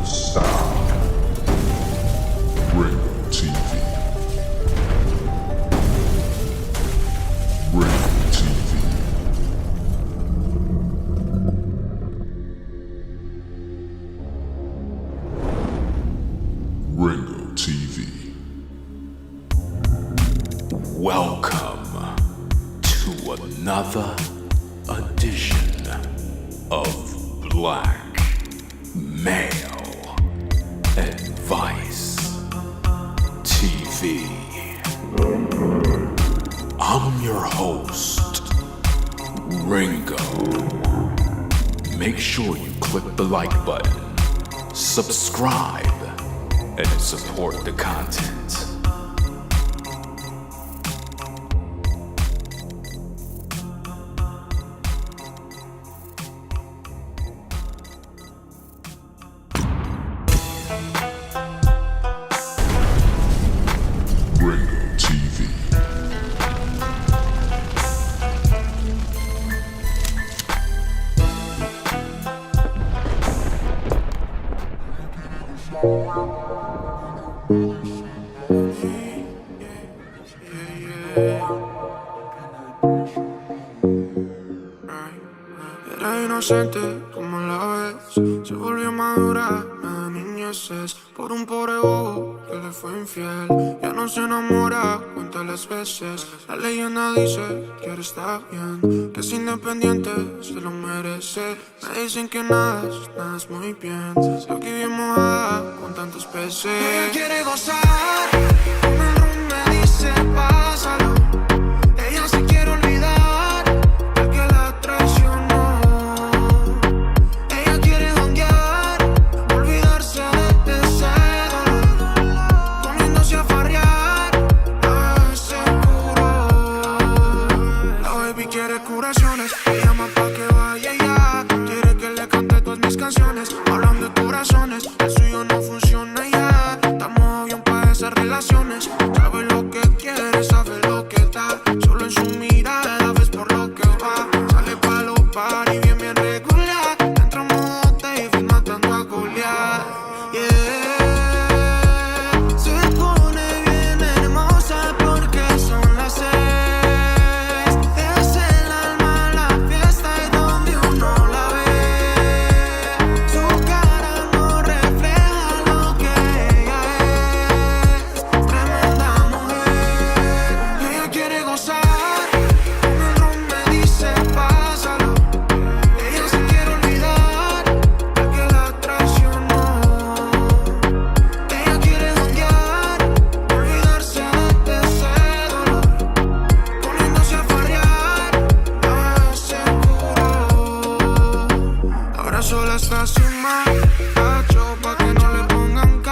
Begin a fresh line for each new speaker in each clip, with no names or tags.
sound. Ringo TV. Ringo TV. Ringo TV.
Welcome to another edition of Black Male Advice TV. I'm your host, Ringo. Make sure you click the like button, subscribe, and support the content.
Ringo TV.
Era inocente como la ves, se volvió madura, la niñeces por un pobre bobo que le fue infiel. Ya no se enamora, cuenta las veces. La leyenda dice que ahora está bien, que es independiente, se lo merece. Me dicen que nada es muy bien. Aquí bien mojada con tantos peces. Ella quiere gozar, con el rum me dice pásalo. Ella se quiere olvidar del que la traicionó. Ella quiere janguear, olvidarse de ese dolor, poniéndose a farrear, a seguro. La baby quiere curaciones, me llama pa' que vaya ya. Quiere que le cante todas mis canciones, hablan de corazones, el suyo no funciona ya. Estamos bien pa' esas relaciones, sabe lo que quiere, sabe lo que da. Solo en su mirada ves por lo que va. Sale pa' los party bien regular. Entra en modo David matando a Goliat. Yeah. Se pone bien hermosa porque son las 6. Es el alma la fiesta y donde uno la ve. Su cara no refleja lo que ella es. Tremenda mujer. Ella quiere gozar, con el rum me dice pásalo. Ella se quiere olvidar del que la traicionó. Ella quiere janguear, olvidarse de ese dolor, poniéndose a farrear, a seguro. Ahora sola está sin más, hacho, pa' que no le pongan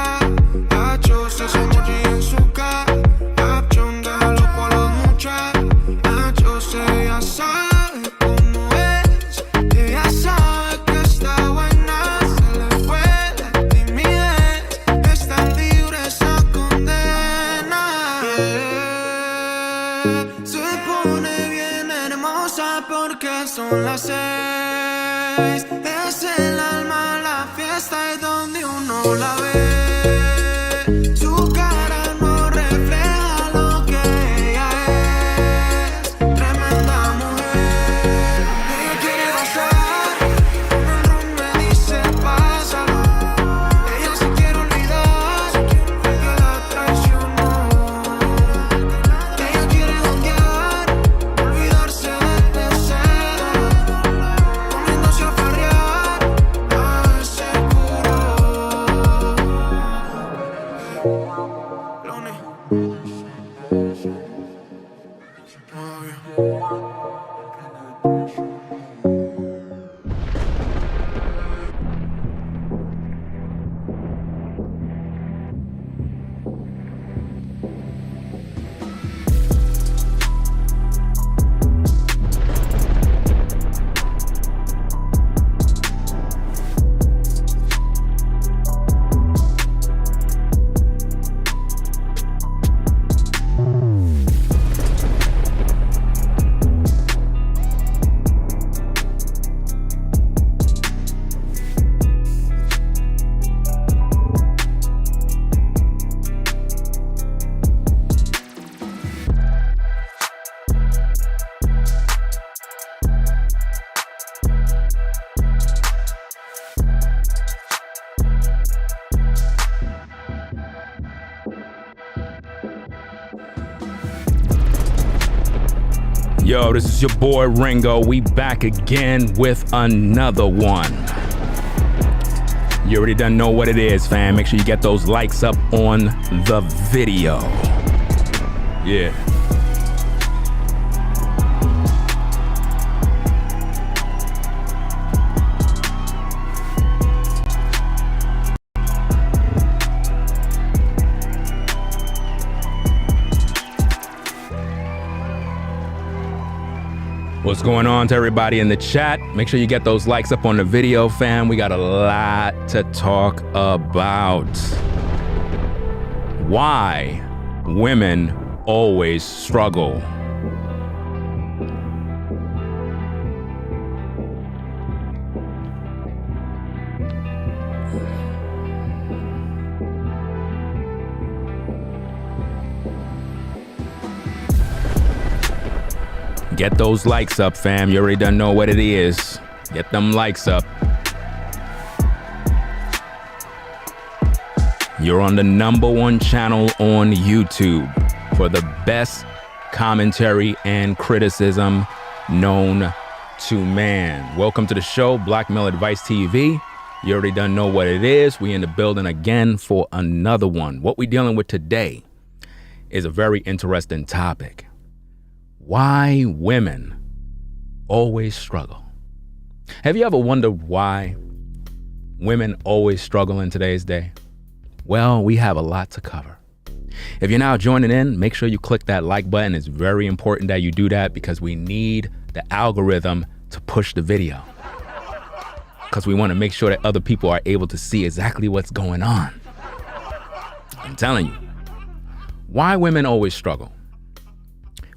hacho. Se hace emoji en su caption, déjalo con los muchachos. Ella sabe cómo es, ella sabe que está buena. Se le fue la timidez, está libre esa condena. Yeah. Se pone bien hermosa porque son las 6. Es el alma la fiesta y donde uno la ve. Su cara no refleja lo que ella es. Tremenda mujer. Ella quiere gozar, con el rum me dice pásalo. Ella se quiere olvidar del que la traicionó. Ella quiere janguear, olvidarse de ese dolor, poniéndose a farrear, a seguro. Lone.
Yo, this is your boy Ringo. We back again with another one. You already done know what it is, fam. Make sure you get those likes up on the video. Yeah. What's going on to everybody in the chat? Make sure you get those likes up on the video, fam. We got a lot to talk about. Why women always struggle. Get those likes up, fam. You already done know what it is. Get them likes up. You're on the #1 channel on YouTube for the best commentary and criticism known to man. Welcome to the show, Black Male Advice TV. You already done know what it is. We in the building again for another one. What we dealing with today is a very interesting topic. Why women always struggle. Have you ever wondered why women always struggle in today's day? Well, we have a lot to cover. If you're now joining in, make sure you click that like button. It's very important that you do that because we need the algorithm to push the video. Because we want to make sure that other people are able to see exactly what's going on. I'm telling you. Why women always struggle?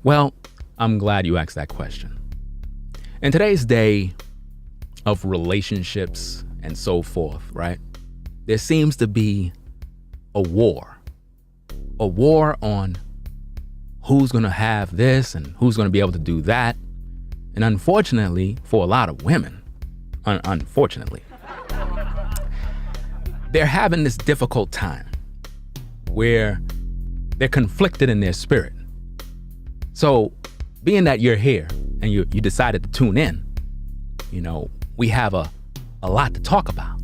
Well, I'm glad you asked that question. In today's day of relationships and so forth, right? There seems to be a war on who's going to have this and who's going to be able to do that. And unfortunately, for a lot of women, unfortunately, they're having this difficult time where they're conflicted in their spirit. So being that you're here and you decided to tune in, you know, we have a lot to talk about.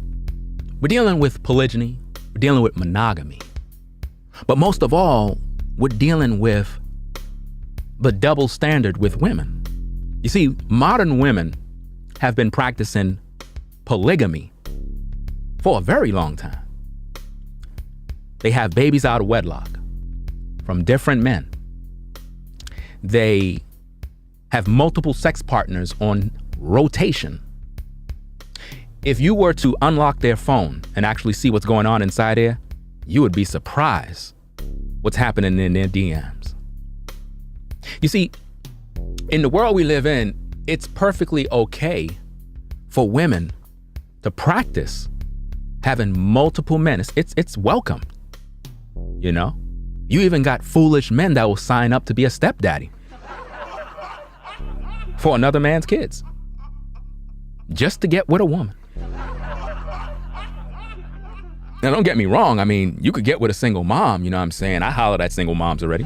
We're dealing with polygyny, we're dealing with monogamy, but most of all, we're dealing with the double standard with women. You see, modern women have been practicing polygamy for a very long time. They have babies out of wedlock from different men. They have multiple sex partners on rotation. If you were to unlock their phone and actually see what's going on inside there, you would be surprised what's happening in their DMs. You see, in the world we live in, it's perfectly okay for women to practice having multiple men. It's welcome, you know? You even got foolish men that will sign up to be a stepdaddy for another man's kids just to get with a woman. Now, don't get me wrong. I mean, you could get with a single mom, you know what I'm saying? I hollered at single moms already.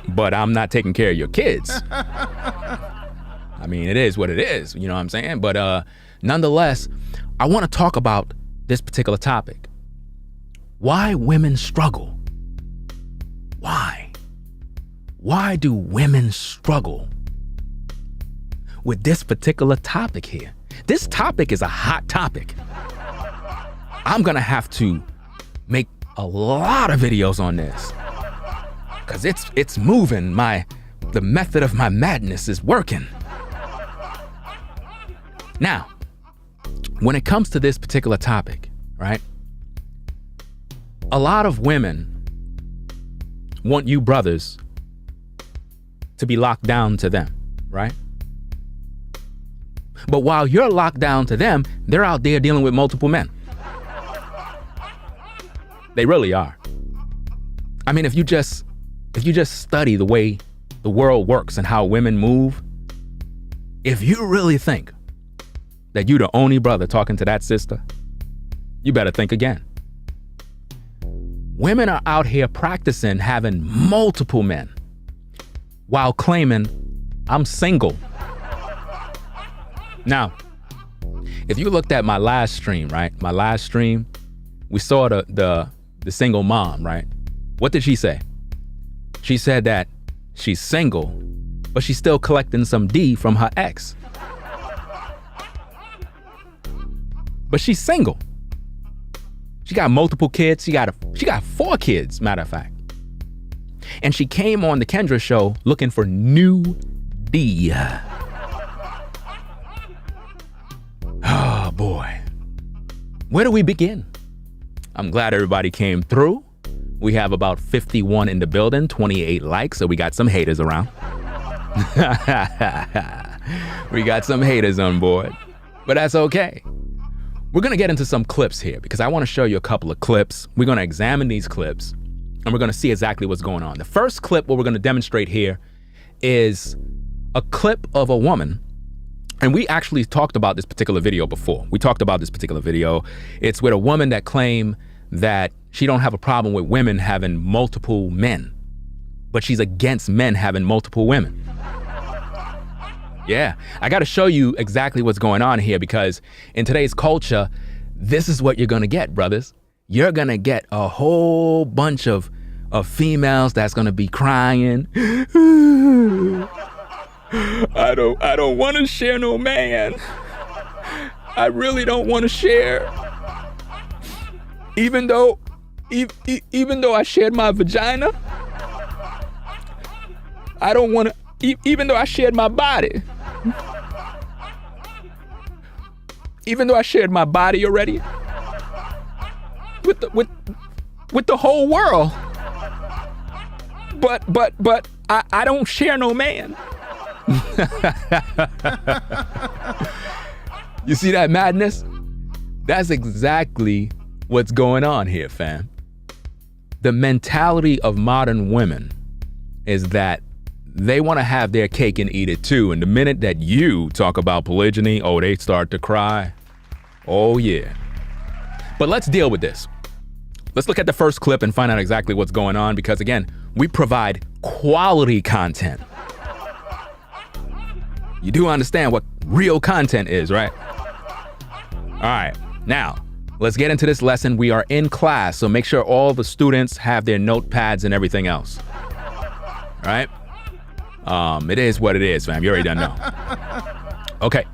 But I'm not taking care of your kids. I mean, it is what it is, you know what I'm saying? But nonetheless, I want to talk about this particular topic. Why women struggle. Why? Why do women struggle with this particular topic here? This topic is a hot topic. I'm gonna have to make a lot of videos on this because it's moving. The method of my madness is working. Now, when it comes to this particular topic, right? A lot of women want you brothers to be locked down to them, right? But while you're locked down to them, they're out there dealing with multiple men. They really are. I mean, if you just study the way the world works and how women move, if you really think that you're the only brother talking to that sister, you better think again. Women are out here practicing having multiple men. while claiming I'm single. Now, if you looked at my last stream, right? My last stream, we saw the single mom, right? What did she say? She said that she's single, but she's still collecting some D from her ex. But she's single. She got multiple kids. She got 4 kids, matter of fact. And she came on the Kendra show looking for new D. Oh boy. Where do we begin? I'm glad everybody came through. We have about 51 in the building, 28 likes, so we got some haters around. We got some haters on board, but that's okay. We're gonna get into some clips here because I wanna show you a couple of clips. We're gonna examine these clips and we're gonna see exactly what's going on. The first clip, what we're gonna demonstrate here is a clip of a woman. And we actually talked about this particular video before. It's with a woman that claimed that she don't have a problem with women having multiple men, but she's against men having multiple women. Yeah, I gotta show you exactly what's going on here because in today's culture, this is what you're gonna get, brothers. You're gonna get a whole bunch of females that's gonna be crying. I don't wanna share no man. I really don't wanna share. Even though I shared my vagina, I don't wanna, even though I shared my body. Even though I shared my body already with the whole world. But I don't share no man. You see that madness? That's exactly what's going on here, fam. The mentality of modern women is that they want to have their cake and eat it too. And the minute that you talk about polygyny, oh, they start to cry. Oh, yeah. But let's deal with this. Let's look at the first clip and find out exactly what's going on because, again, we provide quality content. You do understand what real content is, right? All right. Now, let's get into this lesson. We are in class, so make sure all the students have their notepads and everything else. All right? It is what it is, fam. You already done know. Okay,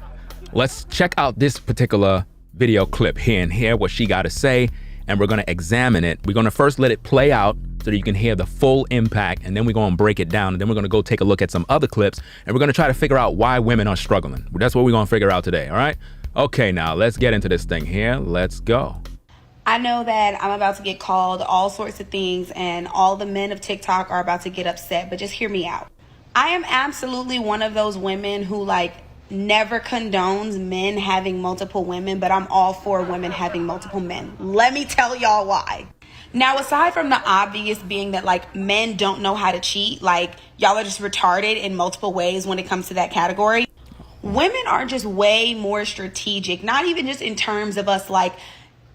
let's check out this particular video clip here and hear what she got to say, and we're going to examine it. We're going to first let it play out so that you can hear the full impact, and then we're going to break it down, and then we're going to go take a look at some other clips, and we're going to try to figure out why women are struggling. That's what we're going to figure out today, all right? Okay, now let's get into this thing here. Let's go.
I know that I'm about to get called all sorts of things, and all the men of TikTok are about to get upset, but just hear me out. I am absolutely one of those women who never condones men having multiple women, but I'm all for women having multiple men. Let me tell y'all why. Now, aside from the obvious being that men don't know how to cheat, y'all are just retarded in multiple ways when it comes to that category. Women are just way more strategic, not even just in terms of us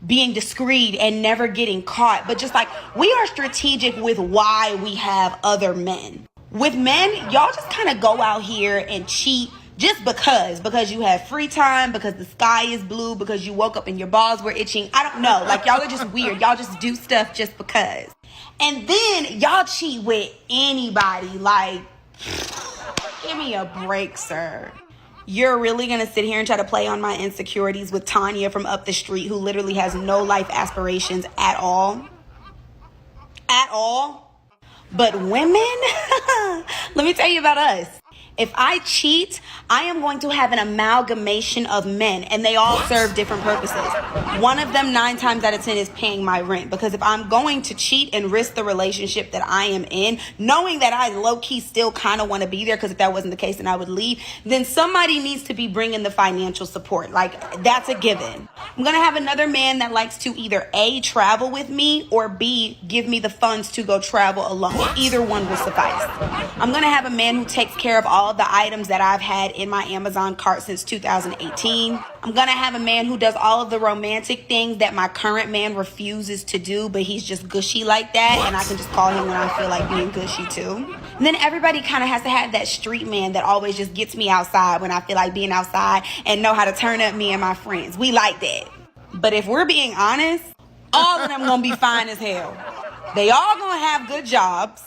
being discreet and never getting caught, but just we are strategic with why we have other men. With men, y'all just kind of go out here and cheat just because you have free time, because the sky is blue, because you woke up and your balls were itching. I don't know. Y'all are just weird. Y'all just do stuff just because. And then y'all cheat with anybody. Give me a break, sir. You're really going to sit here and try to play on my insecurities with Tanya from up the street who literally has no life aspirations at all? At all? But women, let me tell you about us. If I cheat, I am going to have an amalgamation of men, and they all serve different purposes. One of them, 9 times out of 10, is paying my rent. Because if I'm going to cheat and risk the relationship that I am in, knowing that I low-key still kind of want to be there, because if that wasn't the case, then I would leave, then somebody needs to be bringing the financial support. That's a given. I'm going to have another man that likes to either A, travel with me, or B, give me the funds to go travel alone. Either one will suffice. I'm going to have a man who takes care of all all the items that I've had in my Amazon cart since 2018. I'm gonna have a man who does all of the romantic things that my current man refuses to do, but he's just gushy like that, and I can just call him when I feel like being gushy too. And then everybody kind of has to have that street man that always just gets me outside when I feel like being outside and know how to turn up me and my friends. We like that. But if we're being honest, all of them gonna be fine as hell. They all gonna have good jobs.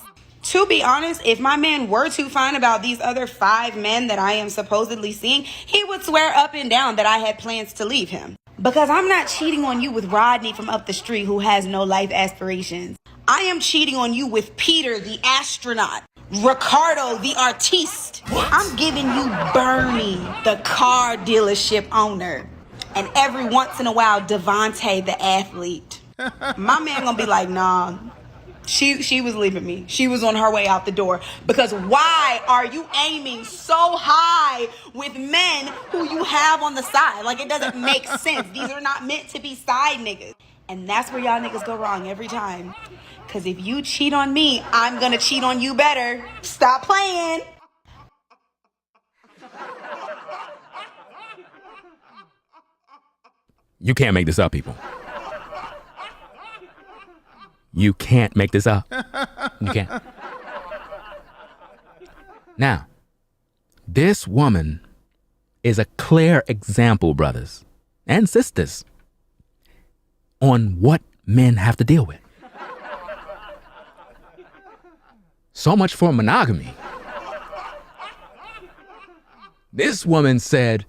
To be honest, if my man were to find about these other 5 men that I am supposedly seeing, he would swear up and down that I had plans to leave him. Because I'm not cheating on you with Rodney from up the street who has no life aspirations. I am cheating on you with Peter, the astronaut. Ricardo, the artiste. I'm giving you Bernie, the car dealership owner. And every once in a while, Devontae, the athlete. My man gonna be like, nah, she was leaving me. She was on her way out the door. Because why are you aiming so high with men who you have on the side? Like, it doesn't make sense. These are not meant to be side niggas. And that's where y'all niggas go wrong every time. Because if you cheat on me, I'm gonna cheat on you better. Stop playing.
You can't make this up, people. You can't make this up. You can't. Now, this woman is a clear example, brothers and sisters, on what men have to deal with. So much for monogamy. This woman said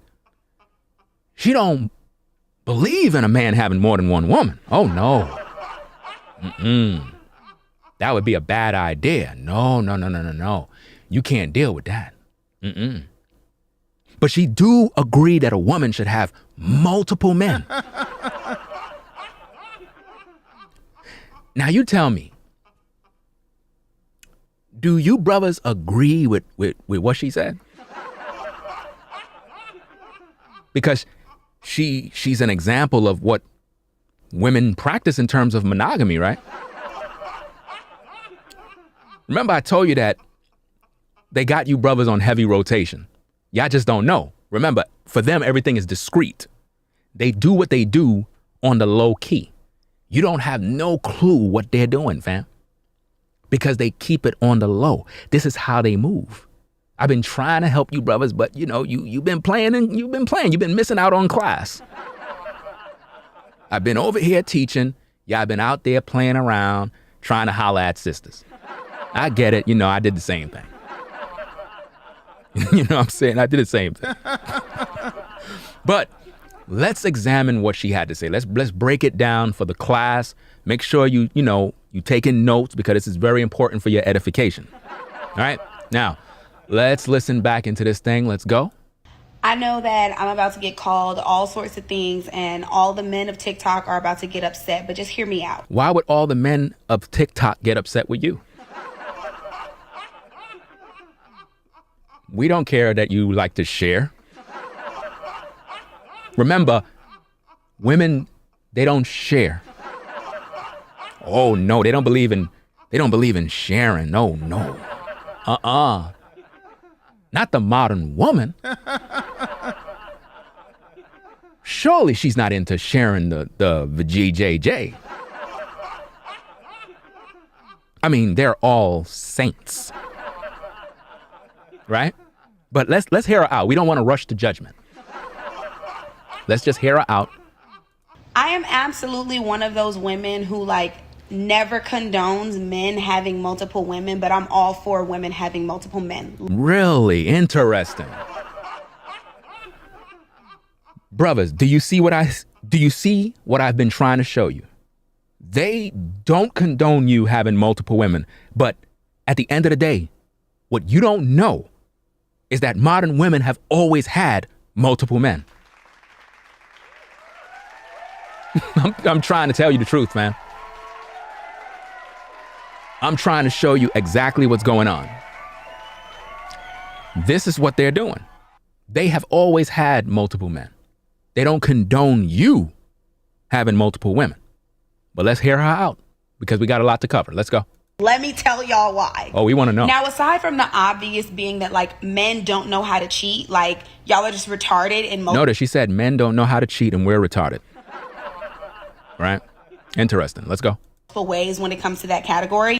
she don't believe in a man having more than one woman. Oh, no. That would be a bad idea. No. You can't deal with that. But she do agree that a woman should have multiple men. Now you tell me, do you brothers agree with what she said? Because she's an example of what women practice in terms of monogamy, right? Remember I told you that they got you brothers on heavy rotation. Y'all just don't know. Remember, for them, everything is discreet. They do what they do on the low key. You don't have no clue what they're doing, fam. Because they keep it on the low. This is how they move. I've been trying to help you brothers, but you know, you've been playing and you've been missing out on class. I've been over here teaching. Y'all been out there playing around, trying to holler at sisters. I get it. You know, I did the same thing. You know what I'm saying? I did the same thing. But let's examine what she had to say. Let's break it down for the class. Make sure you taking notes because this is very important for your edification. All right? Now, let's listen back into this thing. Let's go.
I know that I'm about to get called all sorts of things and all the men of TikTok are about to get upset, but just hear me out.
Why would all the men of TikTok get upset with you? We don't care that you like to share. Remember, women, they don't share. Oh no, they don't believe in sharing. No. Not the modern woman. Surely she's not into sharing the GJJ. I mean, they're all saints. Right? But let's hear her out. We don't want to rush to judgment. Let's just hear her out.
I am absolutely one of those women who never condones men having multiple women, but I'm all for women having multiple men.
Really interesting. Brothers, do you see what I've been trying to show you? They don't condone you having multiple women, but at the end of the day, what you don't know is that modern women have always had multiple men. I'm trying to tell you the truth, man. I'm trying to show you exactly what's going on. This is what they're doing. They have always had multiple men. They don't condone you having multiple women. But let's hear her out because we got a lot to cover. Let's go.
Let me tell y'all why.
Oh, we want to know.
Now, aside from the obvious being that, like, men don't know how to cheat, like, y'all are just retarded in most
Notice she said men don't know how to cheat and we're retarded. Right? Interesting. Let's go.
ways when it comes to that category.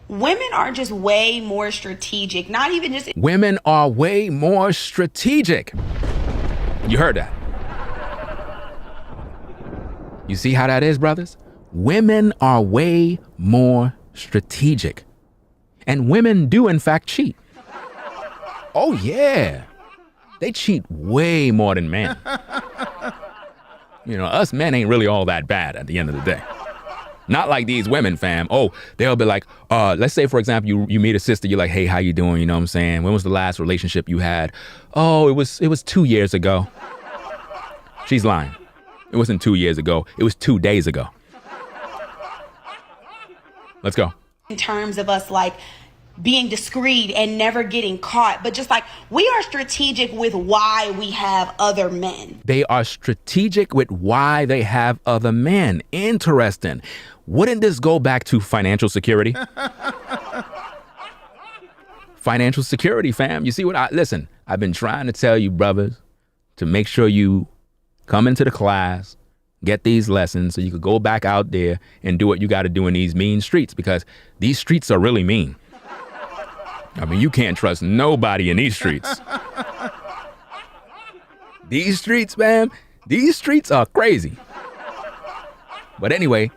Women are just way more strategic, not even just...
Women are way more strategic. You heard that. You see how that is, brothers? Women are way more strategic. And women do, in fact, cheat. Oh, yeah. They cheat way more than men. You know, us men ain't really all that bad at the end of the day. Not like these women, fam. Oh, they'll be like, let's say, for example, you meet a sister. You're like, hey, how you doing? You know what I'm saying? When was the last relationship you had? Oh, it was 2 years ago. She's lying. It wasn't 2 years ago. It was 2 days ago. Let's go.
In terms of us, like, being discreet and never getting caught, but just like, we are strategic with why we have other men.
They are strategic with why they have other men. Interesting. Wouldn't this go back to financial security? Financial security, fam. You see what listen, I've been trying to tell you, brothers, to make sure you come into the class, get these lessons so you could go back out there and do what you got to do in these mean streets, because these streets are really mean. I mean, you can't trust nobody in these streets. These streets, man, these streets are crazy. But anyway,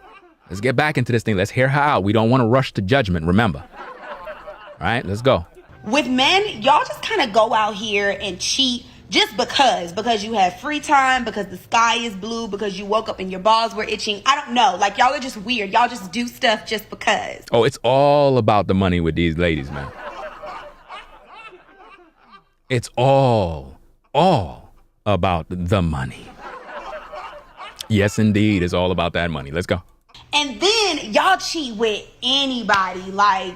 let's get back into this thing. Let's hear her out. We don't want to rush to judgment, remember. All right, let's go.
With men, y'all just kind of go out here and cheat just because you have free time, because the sky is blue, because you woke up and your balls were itching. I don't know. Like, y'all are just weird. Y'all just do stuff just because.
Oh, it's all about the money with these ladies, man. It's all about the money. Yes, indeed. It's all about that money. Let's go.
And then y'all cheat with anybody. Like,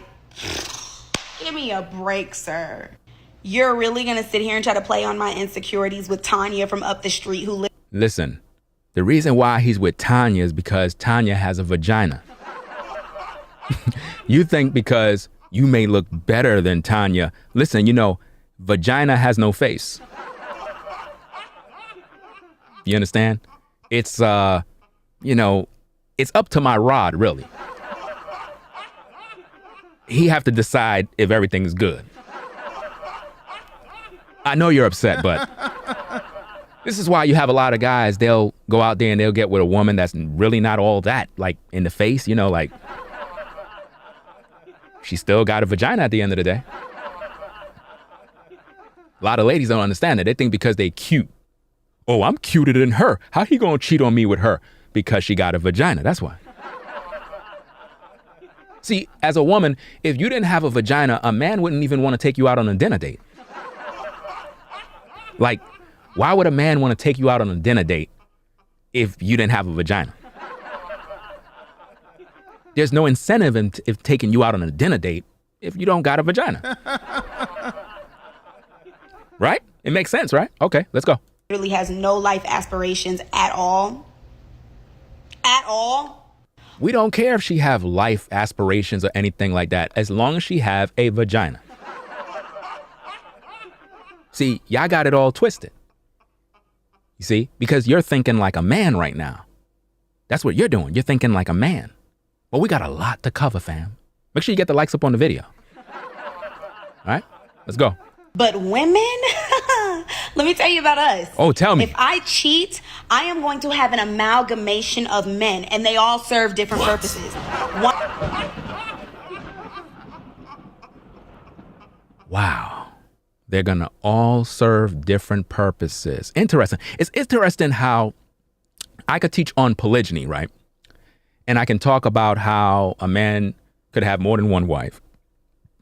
give me a break, sir. You're really going to sit here and try to play on my insecurities with Tanya from up the street who lives...
Listen, the reason why he's with Tanya is because Tanya has a vagina. You think because you may look better than Tanya. Listen, you know, vagina has no face. You understand? It's, you know, it's up to my rod, really. He have to decide if everything's good. I know you're upset, but this is why you have a lot of guys, they'll go out there and they'll get with a woman that's really not all that, like, in the face, you know, like, she still got a vagina at the end of the day. A lot of ladies don't understand that. They think because they cute. Oh, I'm cuter than her. How he gonna cheat on me with her? Because she got a vagina, that's why. See, as a woman, if you didn't have a vagina, a man wouldn't even want to take you out on a dinner date. Like, why would a man want to take you out on a dinner date if you didn't have a vagina? There's no incentive in taking you out on a dinner date if you don't got a vagina. Right? It makes sense, right? Okay, let's go.
Really has no life aspirations at all. At all.
We don't care if she have life aspirations or anything like that, as long as she have a vagina. See, y'all got it all twisted. You see? Because you're thinking like a man right now. That's what you're doing. You're thinking like a man. But we got a lot to cover, fam. Make sure you get the likes up on the video. All right? Let's go.
But women, let me tell you about us.
Oh, tell me.
If I cheat, I am going to have an amalgamation of men, and they all serve different purposes.
Wow. They're going to all serve different purposes. Interesting. It's interesting how I could teach on polygyny, right? And I can talk about how a man could have more than one wife.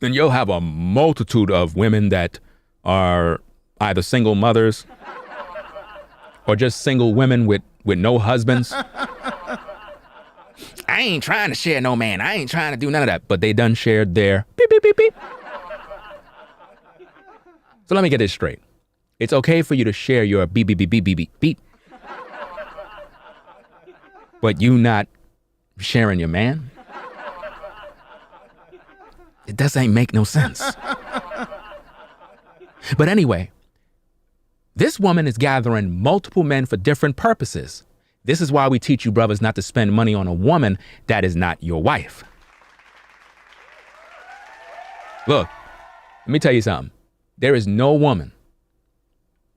Then you'll have a multitude of women that are either single mothers or just single women with no husbands. I ain't trying to share no man. I ain't trying to do none of that. But they done shared their beep, beep, beep, beep. So let me get this straight. It's okay for you to share your beep, beep, beep, beep, beep, beep, beep. But you not sharing your man? It doesn't make no sense. But anyway, this woman is gathering multiple men for different purposes. This is why we teach you brothers not to spend money on a woman that is not your wife. Look, let me tell you something. There is no woman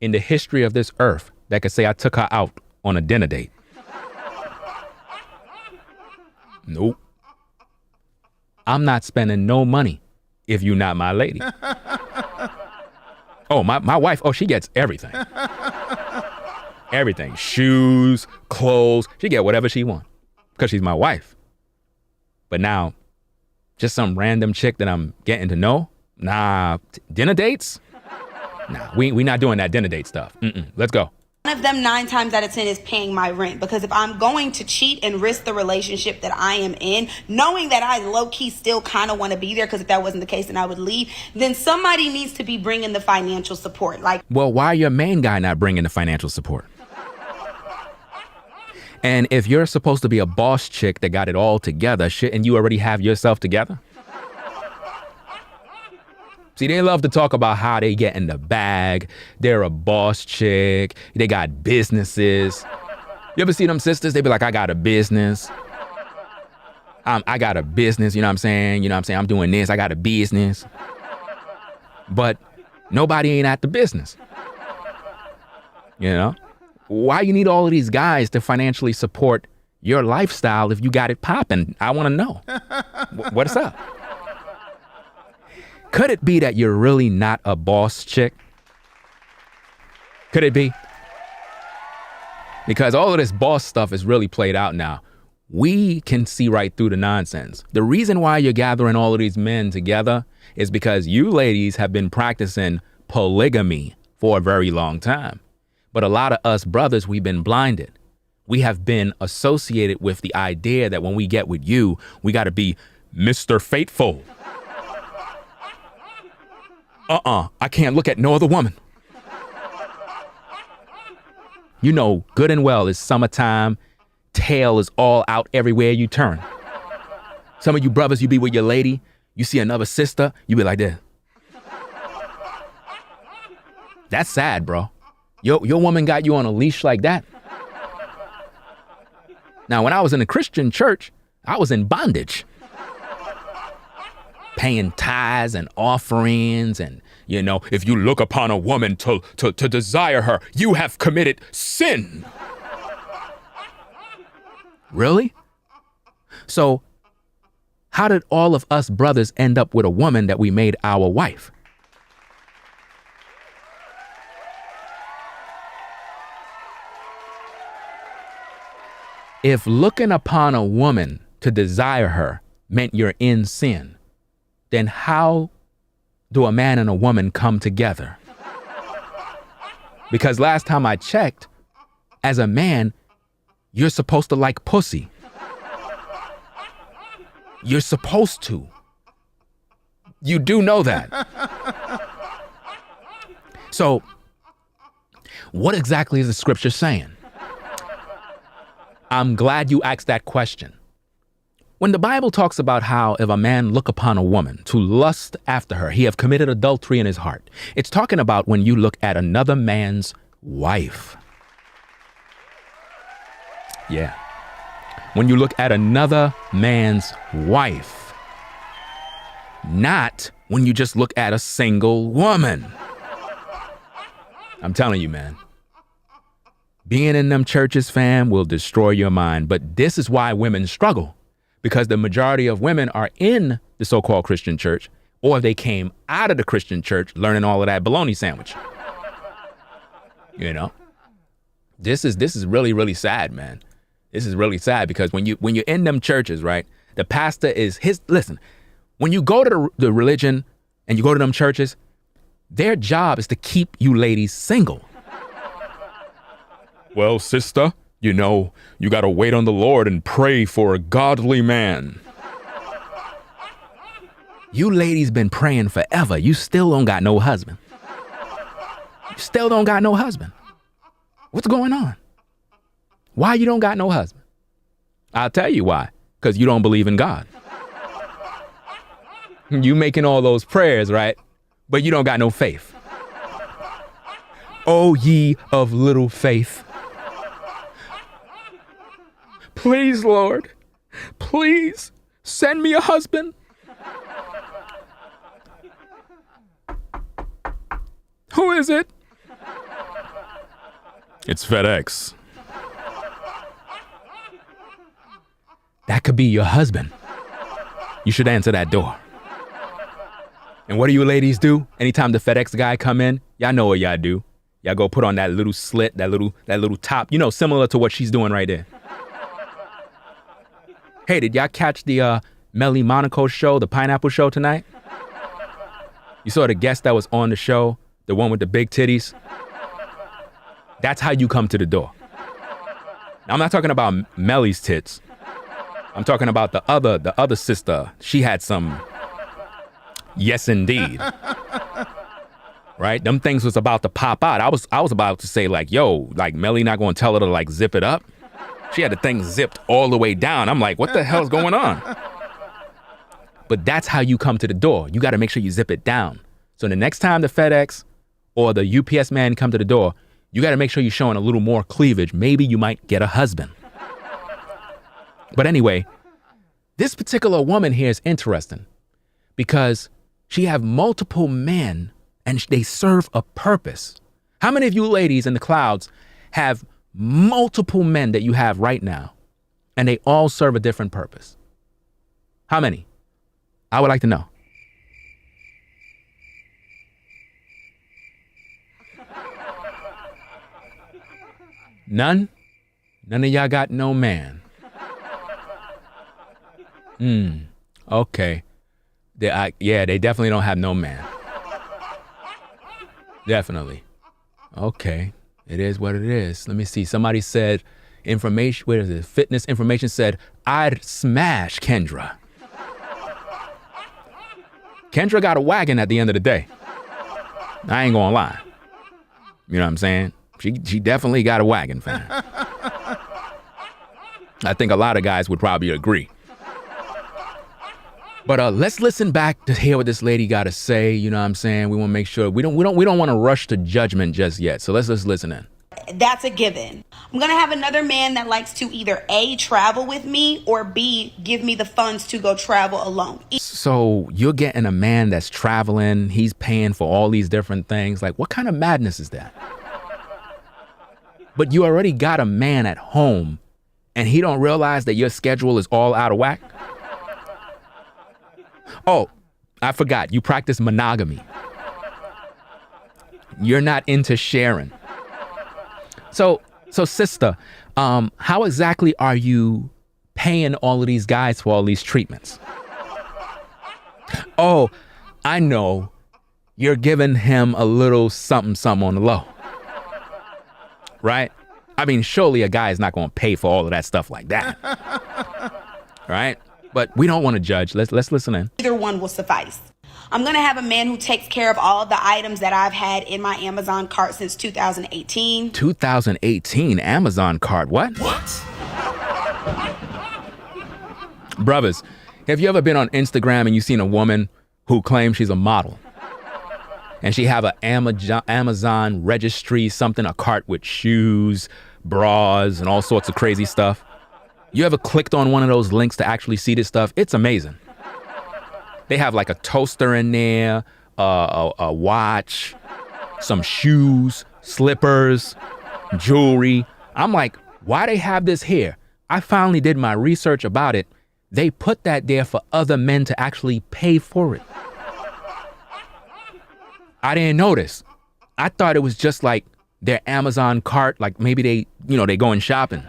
in the history of this earth that could say I took her out on a dinner date. Nope. I'm not spending no money if you're not my lady. Oh, my wife, oh, she gets everything. Everything. Shoes, clothes. She get whatever she wants because she's my wife. But now, just some random chick that I'm getting to know? Nah, dinner dates? Nah, we not doing that dinner date stuff. Let's go.
One of them 9 times out of 10 is paying my rent, because if I'm going to cheat and risk the relationship that I am in, knowing that I low-key still kind of want to be there, because if that wasn't the case then I would leave, then somebody needs to be bringing the financial support. Like,
well, why your main guy not bringing the financial support? And if you're supposed to be a boss chick that got it all together, shouldn't you already have yourself together? See, they love to talk about how they get in the bag. They're a boss chick. They got businesses. You ever see them sisters? They be like, I got a business. I got a business, you know what I'm saying? You know what I'm saying? I'm doing this, I got a business. But nobody ain't at the business. You know? Why you need all of these guys to financially support your lifestyle if you got it popping? I want to know. What's up? Could it be that you're really not a boss chick? Could it be? Because all of this boss stuff is really played out now. We can see right through the nonsense. The reason why you're gathering all of these men together is because you ladies have been practicing polygamy for a very long time. But a lot of us brothers, we've been blinded. We have been associated with the idea that when we get with you, we got to be Mr. Faithful. I can't look at no other woman. You know good and well it's summertime. Tail is all out everywhere you turn. Some of you brothers, you be with your lady, you see another sister, you be like this. That's sad, bro. Your woman got you on a leash like that. Now, when I was in a Christian church, I was in bondage. Paying tithes and offerings, and, you know, if you look upon a woman to desire her, you have committed sin. Really? So, how did all of us brothers end up with a woman that we made our wife? If looking upon a woman to desire her meant you're in sin, then how do a man and a woman come together? Because last time I checked, as a man, you're supposed to like pussy. You're supposed to. You do know that. So, what exactly is the scripture saying? I'm glad you asked that question. When the Bible talks about how if a man look upon a woman to lust after her, he have committed adultery in his heart. It's talking about when you look at another man's wife. Yeah. When you look at another man's wife. Not when you just look at a single woman. I'm telling you, man. Being in them churches, fam, will destroy your mind. But this is why women struggle. Because the majority of women are in the so-called Christian church, or they came out of the Christian church learning all of that bologna sandwich. You know? This is really, really sad, man. This is really sad because when you're in them churches, right, the pastor is listen, when you go to the religion and you go to them churches, their job is to keep you ladies single. Well, sister, you know, you got to wait on the Lord and pray for a godly man. You ladies been praying forever. You still don't got no husband. You still don't got no husband. What's going on? Why you don't got no husband? I'll tell you why. Because you don't believe in God. You making all those prayers, right? But you don't got no faith. O ye of little faith. Please, Lord, please send me a husband. Who is it? It's FedEx. That could be your husband. You should answer that door. And what do you ladies do? Anytime the FedEx guy come in, y'all know what y'all do. Y'all go put on that little slit, that little top, you know, similar to what she's doing right there. Hey, did y'all catch the Melly Monaco show, the Pineapple Show tonight? You saw the guest that was on the show, the one with the big titties? That's how you come to the door. Now, I'm not talking about Melly's tits. I'm talking about the other sister. She had some, yes indeed. Right? Them things was about to pop out. I was about to say like, yo, like Melly not gonna tell her to like zip it up. She had the thing zipped all the way down. I'm like, what the hell's going on? But that's how you come to the door. You gotta make sure you zip it down. So the next time the FedEx or the UPS man come to the door, you gotta make sure you're showing a little more cleavage. Maybe you might get a husband. But anyway, this particular woman here is interesting because she have multiple men and they serve a purpose. How many of you ladies in the clouds have multiple men that you have right now and they all serve a different purpose? How many? I would like to know. None? None of y'all got no man. Okay. They definitely don't have no man. Definitely. Okay. It is what it is. Let me see. Somebody said information, where is it? Fitness information said, I'd smash Kendra. Kendra got a wagon at the end of the day. I ain't gonna lie. You know what I'm saying? She definitely got a wagon, fam. I think a lot of guys would probably agree. But let's listen back to hear what this lady got to say. You know what I'm saying? We want to make sure we don't want to rush to judgment just yet. So let's just listen in.
That's a given. I'm going to have another man that likes to either A, travel with me, or B, give me the funds to go travel alone.
So you're getting a man that's traveling. He's paying for all these different things. Like, what kind of madness is that? But you already got a man at home and he don't realize that your schedule is all out of whack. Oh, I forgot. You practice monogamy. You're not into sharing. So sister, how exactly are you paying all of these guys for all these treatments? Oh, I know. You're giving him a little something on the low. Right? I mean, surely a guy is not going to pay for all of that stuff like that. Right? But we don't want to judge. Let's listen in.
Either one will suffice. I'm going to have a man who takes care of all of the items that I've had in my Amazon cart since 2018.
2018 Amazon cart. What? Brothers, have you ever been on Instagram and you seen a woman who claims she's a model? And she have an Amazon registry, a cart with shoes, bras, and all sorts of crazy stuff. You ever clicked on one of those links to actually see this stuff? It's amazing. They have like a toaster in there, a watch, some shoes, slippers, jewelry. I'm like, why they have this here? I finally did my research about it. They put that there for other men to actually pay for it. I didn't notice. I thought it was just like their Amazon cart, like maybe they going shopping.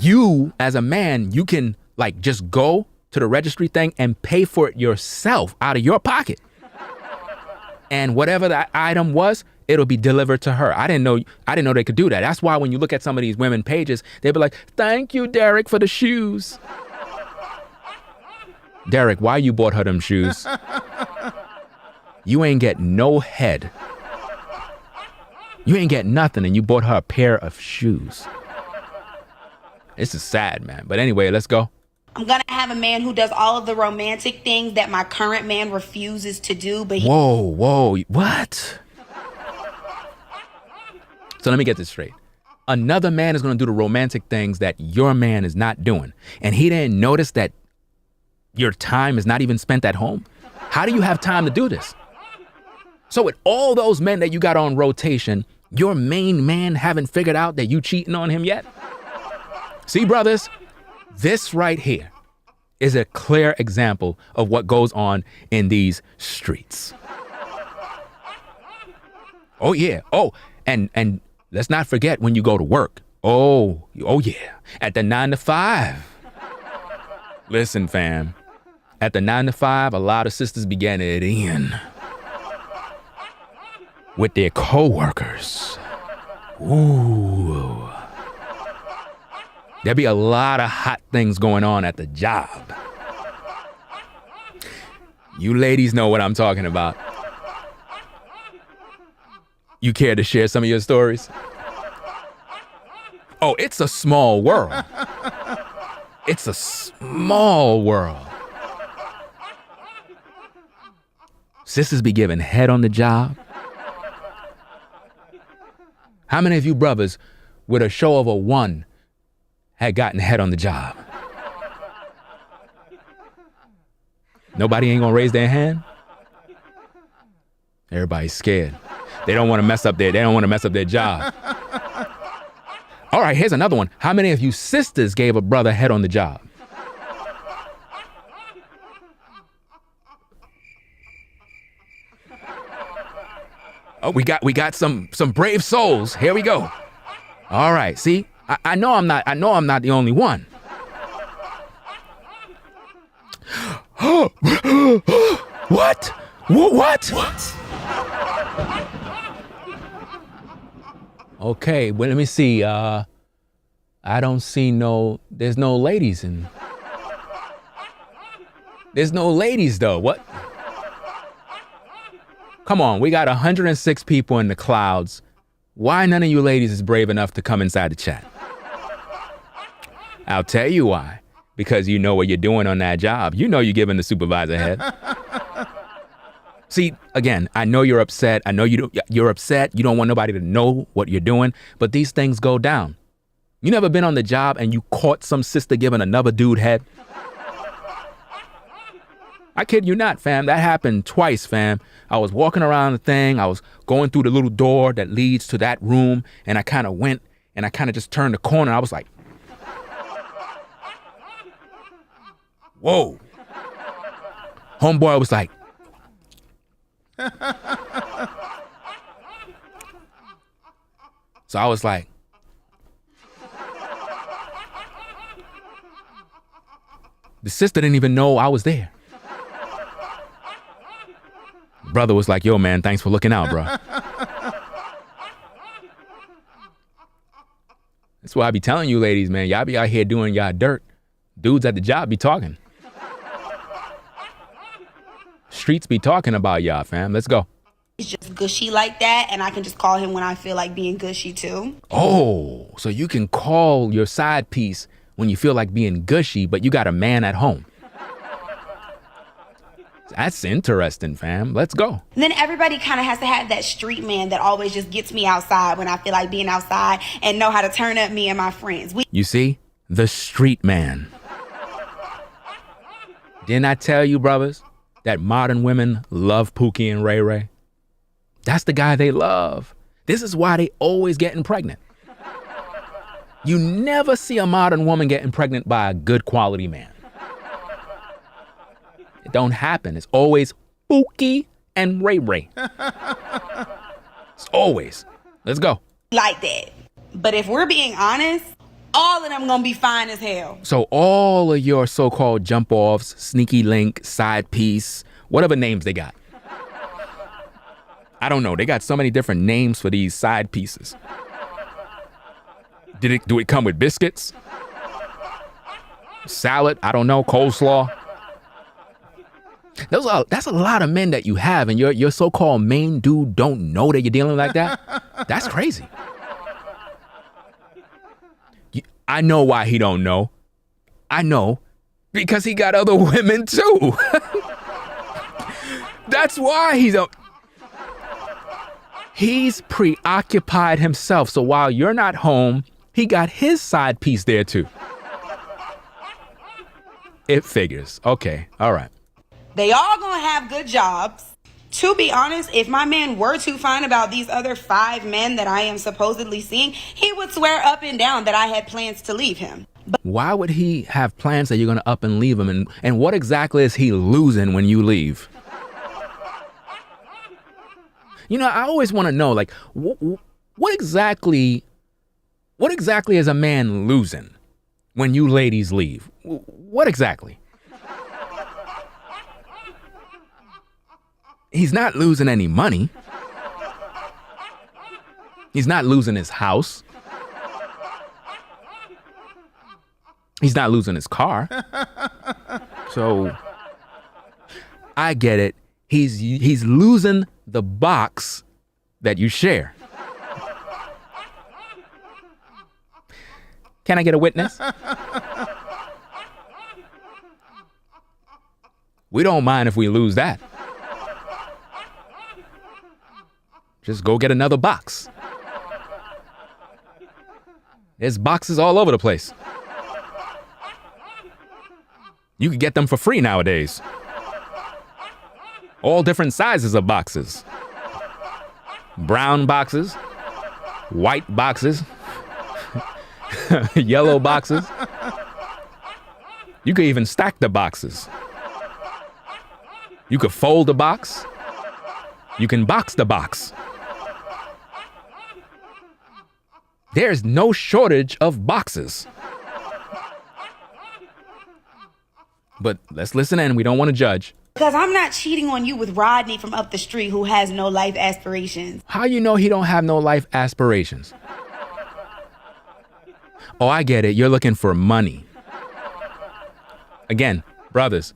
You, as a man, you can like just go to the registry thing and pay for it yourself out of your pocket. And whatever that item was, it'll be delivered to her. I didn't know they could do that. That's why when you look at some of these women pages, they'll be like, thank you, Derek, for the shoes. Derek, why you bought her them shoes? You ain't get no head. You ain't get nothing and you bought her a pair of shoes. This is sad, man. But anyway, let's go.
I'm gonna have a man who does all of the romantic things that my current man refuses to do, but
Whoa, what? So let me get this straight. Another man is going to do the romantic things that your man is not doing. And he didn't notice that your time is not even spent at home. How do you have time to do this? So with all those men that you got on rotation, your main man haven't figured out that you cheating on him yet? See, brothers, this right here is a clear example of what goes on in these streets. Oh, yeah. Oh, and let's not forget when you go to work. Oh yeah. At the 9 to 5. Listen, fam. At the 9 to 5, a lot of sisters be getting it in with their coworkers. Ooh. There be a lot of hot things going on at the job. You ladies know what I'm talking about. You care to share some of your stories? Oh, it's a small world. It's a small world. Sisters be giving head on the job. How many of you brothers with a show of a 1 had gotten head on the job? Nobody ain't gonna raise their hand? Everybody's scared. They don't want to mess up their job. All right, here's another one. How many of you sisters gave a brother head on the job? Oh, we got some brave souls. Here we go. All right, see? I know I'm not the only one. What? What? Okay, well, let me see. I don't see there's no ladies in. There's no ladies though. What? Come on, we got 106 people in the clouds. Why none of you ladies is brave enough to come inside the chat? I'll tell you why. Because you know what you're doing on that job. You know you're giving the supervisor head. See, again, I know you're upset. I know you're upset. You don't want nobody to know what you're doing, but these things go down. You never been on the job and you caught some sister giving another dude head? I kid you not, fam. That happened twice, fam. I was walking around the thing. I was going through the little door that leads to that room, and I kind of went and I kind of just turned the corner. I was like, whoa. Homeboy was like, so I was like, the sister didn't even know I was there. Brother was like, yo, man, thanks for looking out, bro. That's why I be telling you ladies, man, y'all be out here doing y'all dirt. Dudes at the job be talking. Streets be talking about y'all, fam. Let's go.
he's just gushy like that, and I can just call him when I feel like being gushy too.
Oh, so you can call your side piece when you feel like being gushy, but you got a man at home. That's interesting, fam. Let's go.
And then everybody kind of has to have that street man that always just gets me outside when I feel like being outside and know how to turn up me and my friends.
You see? The street man. Didn't I tell you, brothers, that modern women love Pookie and Ray Ray? That's the guy they love. This is why they always getting pregnant. You never see a modern woman getting pregnant by a good quality man. It don't happen. It's always Pookie and Ray Ray. It's always. Let's go.
Like that. But if we're being honest, all of them gonna be fine as hell.
So all of your so-called jump-offs, sneaky link, side piece, whatever names they got. I don't know. They got so many different names for these side pieces. Do it come with biscuits? Salad? I don't know. Coleslaw? That's a lot of men that you have, and your so-called main dude don't know that you're dealing like that. That's crazy. I know why he don't know. I know, Because he got other women too. That's why he's preoccupied himself. So while you're not home, he got his side piece there too. It figures. Okay. All right.
They all gonna have good jobs. To be honest, if my man were to find about these other 5 men that I am supposedly seeing, he would swear up and down that I had plans to leave him.
Why would he have plans that you're going to up and leave him? And what exactly is he losing when you leave? You know, I always want to know, like, what exactly is a man losing when you ladies leave? What exactly? He's not losing any money. He's not losing his house. He's not losing his car. So I get it. He's losing the box that you share. Can I get a witness? We don't mind if we lose that. Just go get another box. There's boxes all over the place. You can get them for free nowadays. All different sizes of boxes. Brown boxes, white boxes, yellow boxes. You could even stack the boxes. You could fold the box. You can box the box. There's no shortage of boxes. But let's listen in. We don't want to judge.
Because I'm not cheating on you with Rodney from up the street who has no life aspirations.
How you know he don't have no life aspirations? Oh, I get it. You're looking for money. Again, brothers,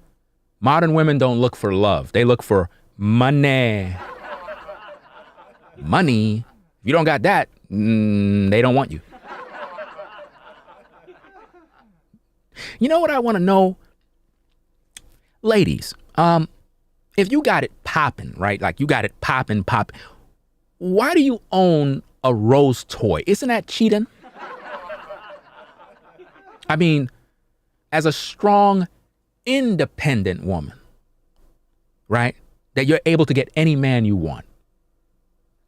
modern women don't look for love. They look for money. Money. If you don't got that, they don't want you. You know what I want to know? Ladies, if you got it popping, right? Like you got it popping. Why do you own a rose toy? Isn't that cheating? I mean, as a strong, independent woman, right? That you're able to get any man you want.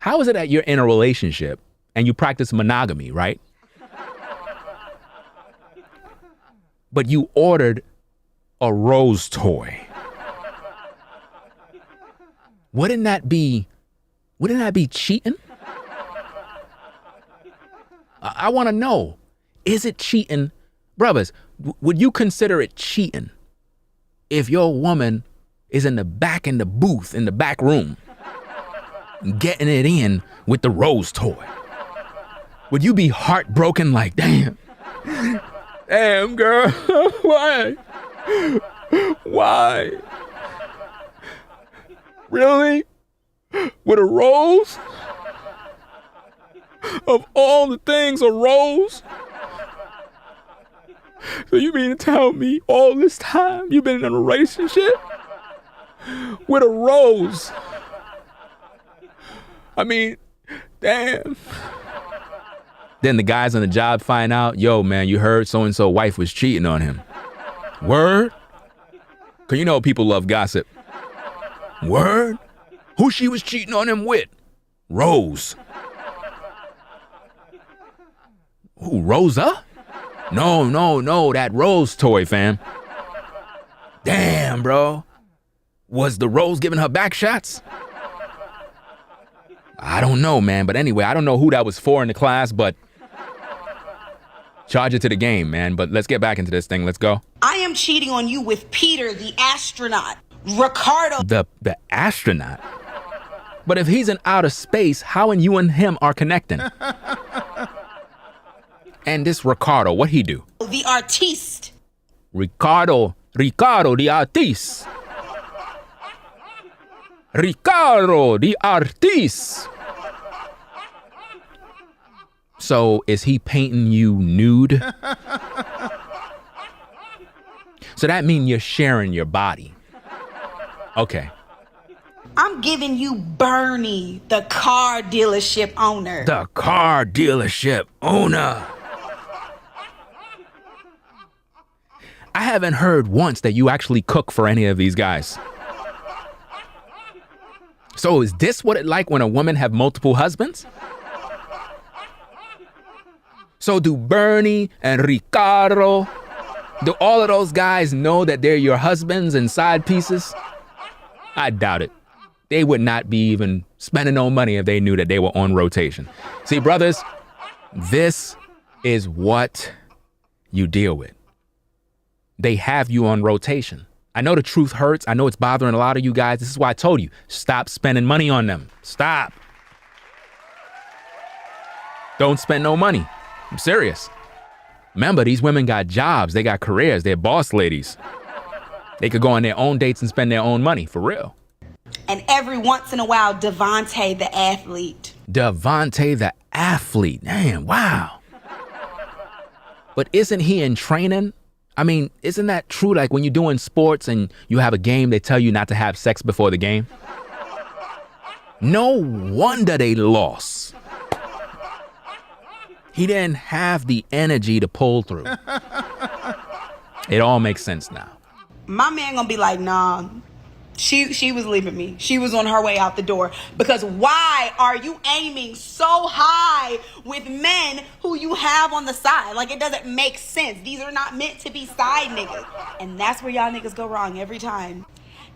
How is it that you're in a relationship and you practice monogamy, right? But you ordered a rose toy. Wouldn't that be cheating? I want to know, is it cheating? Brothers, would you consider it cheating if your woman is in the booth, in the back room, getting it in with the rose toy? Would you be heartbroken like, damn, girl, why? Why? Really? With a rose? Of all the things, a rose? So you mean to tell me all this time you've been in a relationship with a rose? I mean, damn. Then the guys on the job find out, yo, man, you heard so-and-so wife was cheating on him. Word? Because you know people love gossip. Word? Who she was cheating on him with? Rose. Who, Rosa? No, that rose toy, fam. Damn, bro. Was the rose giving her back shots? I don't know, man. But anyway, I don't know who that was for in the class, but charge it to the game, man. But let's get back into this thing. Let's go.
I am cheating on you with Peter, the astronaut. Ricardo.
The astronaut? But if he's in outer space, how and you and him are connecting? And this Ricardo, what he do?
The artiste.
Ricardo the artiste. Ricardo the artiste. So is he painting you nude? So that means you're sharing your body. Okay.
I'm giving you Bernie, the car dealership owner.
The car dealership owner. I haven't heard once that you actually cook for any of these guys. So is this what it's like when a woman have multiple husbands? So do Bernie and Ricardo, do all of those guys know that they're your husbands and side pieces? I doubt it. They would not be even spending no money if they knew that they were on rotation. See, brothers, this is what you deal with. They have you on rotation. I know the truth hurts. I know it's bothering a lot of you guys. This is why I told you, stop spending money on them. Stop. Don't spend no money. I'm serious. Remember, these women got jobs. They got careers. They're boss ladies. They could go on their own dates and spend their own money, for real.
And every once in a while, Devontae the athlete.
Devontae the athlete. Damn, wow. But isn't he in training? I mean, isn't that true? Like when you're doing sports and you have a game, they tell you not to have sex before the game. No wonder they lost. He didn't have the energy to pull through. It all makes sense now.
My man gonna be like, nah, she was leaving me. She was on her way out the door. Because why are you aiming so high with men who you have on the side? Like, it doesn't make sense. These are not meant to be side niggas. And that's where y'all niggas go wrong every time.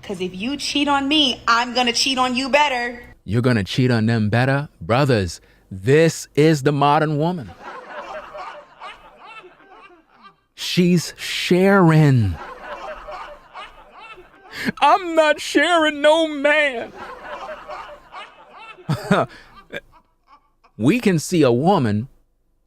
Because if you cheat on me, I'm gonna cheat on you better.
You're gonna cheat on them better? Brothers, this is the modern woman. She's sharing. I'm not sharing no man. We can see a woman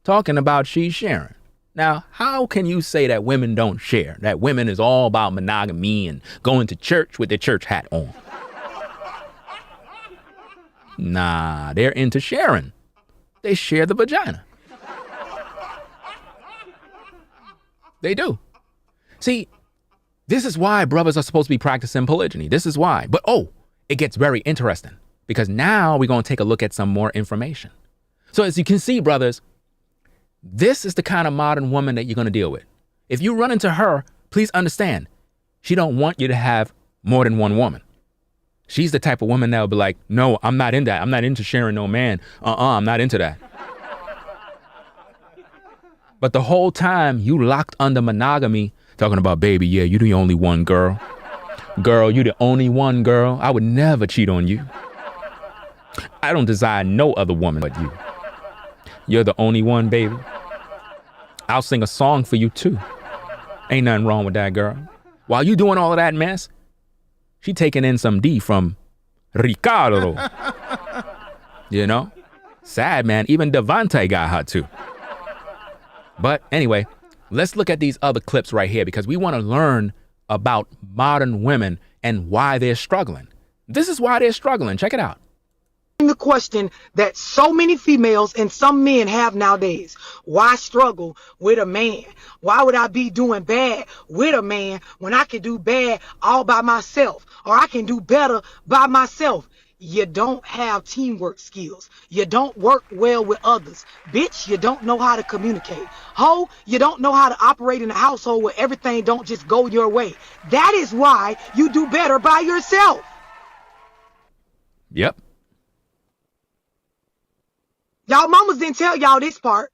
talking about she's sharing. Now, how can you say that women don't share? That women is all about monogamy and going to church with their church hat on? Nah, they're into sharing. They share the vagina. They do. See, this is why brothers are supposed to be practicing polygyny. This is why. But it gets very interesting because now we're going to take a look at some more information. So as you can see, brothers, this is the kind of modern woman that you're going to deal with. If you run into her, please understand, she don't want you to have more than one woman. She's the type of woman that will be like, no, I'm not in that. I'm not into sharing no man. I'm not into that. But the whole time you locked under monogamy, talking about, baby, yeah, you the only one, girl. Girl, you the only one, girl. I would never cheat on you. I don't desire no other woman but you. You're the only one, baby. I'll sing a song for you too. Ain't nothing wrong with that, girl. While you doing all of that mess, she taking in some D from Ricardo. You know? Sad, man. Even Devontae got her too. But anyway, let's look at these other clips right here because we want to learn about modern women and why they're struggling. This is why they're struggling. Check it out.
The question that so many females and some men have nowadays: why struggle with a man? Why would I be doing bad with a man when I can do bad all by myself, or I can do better by myself? You don't have teamwork skills. You don't work well with others. Bitch, you don't know how to communicate. Ho, you don't know how to operate in a household where everything don't just go your way. That is why you do better by yourself.
Yep.
Y'all mamas didn't tell y'all this part.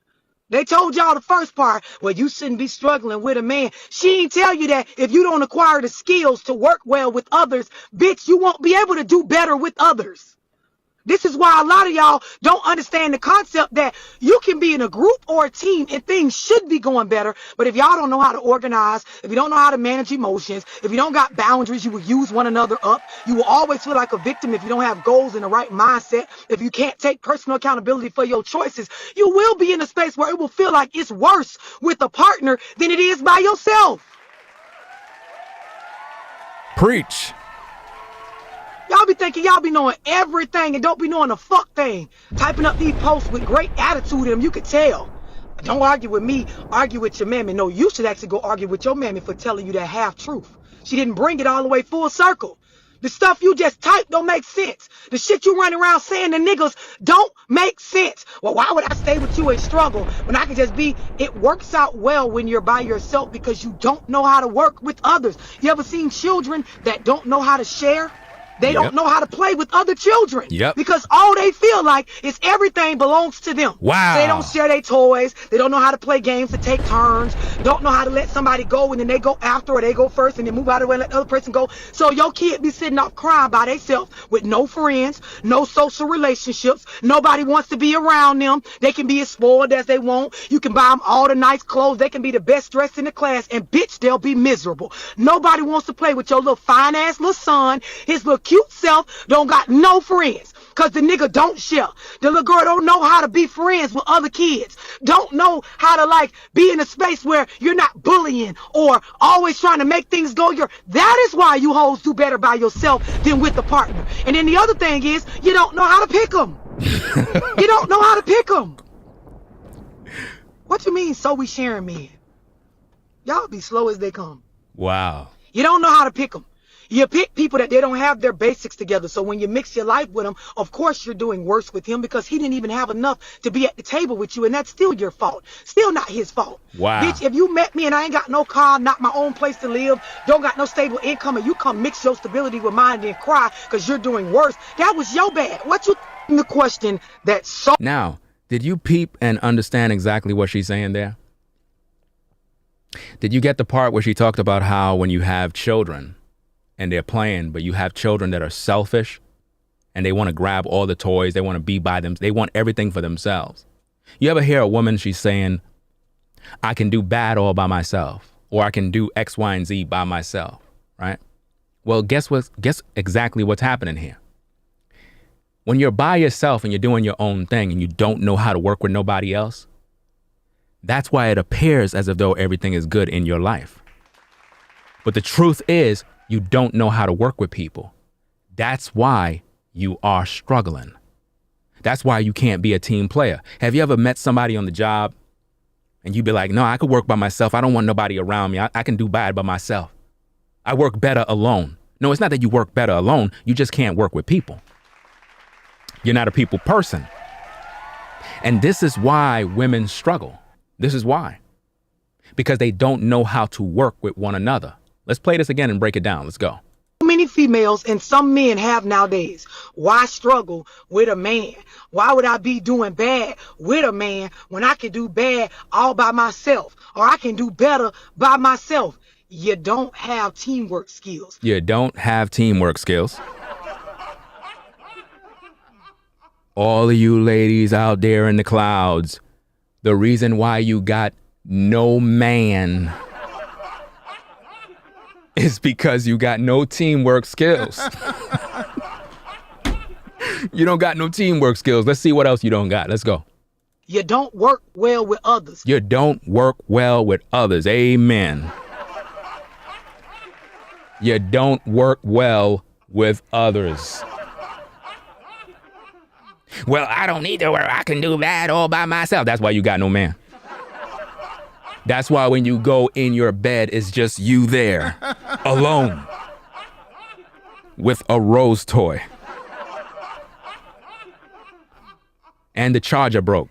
They told y'all the first part, well, you shouldn't be struggling with a man. She ain't tell you that if you don't acquire the skills to work well with others, bitch, you won't be able to do better with others. This is why a lot of y'all don't understand the concept that you can be in a group or a team and things should be going better. But if y'all don't know how to organize, if you don't know how to manage emotions, if you don't got boundaries, you will use one another up. You will always feel like a victim if you don't have goals and the right mindset. If you can't take personal accountability for your choices, you will be in a space where it will feel like it's worse with a partner than it is by yourself.
Preach.
Y'all be thinking y'all be knowing everything and don't be knowing the fuck thing. Typing up these posts with great attitude in them, you could tell. Don't argue with me, argue with your mammy. No, you should actually go argue with your mammy for telling you that half truth. She didn't bring it all the way full circle. The stuff you just typed don't make sense. The shit you run around saying to niggas don't make sense. Well, why would I stay with you and struggle when I can just be? It works out well when you're by yourself because you don't know how to work with others. You ever seen children that don't know how to share? They don't know how to play with other children. Because all they feel like is everything belongs to them.
Wow.
They don't share their toys. They don't know how to play games to take turns. Don't know how to let somebody go and then they go after or they go first and then move out of the way and let the other person go. So your kid be sitting off crying by themselves with no friends, no social relationships. Nobody wants to be around them. They can be as spoiled as they want. You can buy them all the nice clothes. They can be the best dressed in the class and bitch, they'll be miserable. Nobody wants to play with your little fine ass little son. His little cute self don't got no friends because the nigga don't share. The little girl don't know how to be friends with other kids. Don't know how to like be in a space where you're not bullying or always trying to make things go your. That is why you hoes do better by yourself than with a partner. And then the other thing is you don't know how to pick them. You don't know how to pick them. What you mean? So we sharing men? Y'all be slow as they come.
Wow.
You don't know how to pick them. You pick people that they don't have their basics together. So when you mix your life with them, of course you're doing worse with him because he didn't even have enough to be at the table with you. And that's still your fault. Still not his fault.
Wow.
Bitch, if you met me and I ain't got no car, not my own place to live, don't got no stable income, and you come mix your stability with mine and then cry because you're doing worse, that was your bad. What you the question that's so...
Now, did you peep and understand exactly what she's saying there? Did you get the part where she talked about how when you have children and they're playing, but you have children that are selfish and they want to grab all the toys, they want to be by them, they want everything for themselves. You ever hear a woman, she's saying, I can do bad all by myself, or I can do X, Y, and Z by myself, right? Well, guess exactly what's happening here. When you're by yourself and you're doing your own thing and you don't know how to work with nobody else, that's why it appears as if though everything is good in your life. But the truth is, you don't know how to work with people. That's why you are struggling. That's why you can't be a team player. Have you ever met somebody on the job and you be like, no, I could work by myself. I don't want nobody around me. I can do bad by myself. I work better alone. No, it's not that you work better alone. You just can't work with people. You're not a people person. And this is why women struggle. This is why. Because they don't know how to work with one another. Let's play this again and break it down. Let's go.
Many females and some men have nowadays. Why struggle with a man? Why would I be doing bad with a man when I can do bad all by myself? Or I can do better by myself? You don't have teamwork skills.
You don't have teamwork skills. All of you ladies out there in the clouds, the reason why you got no man is because you got no teamwork skills. You don't got no teamwork skills. Let's see what else you don't got. Let's go.
You don't work well with others.
You don't work well with others. Amen. You don't work well with others. Well, I don't need to work. I can do that all by myself. That's why you got no man. That's why when you go in your bed, it's just you there, alone, with a rose toy. And the charger broke.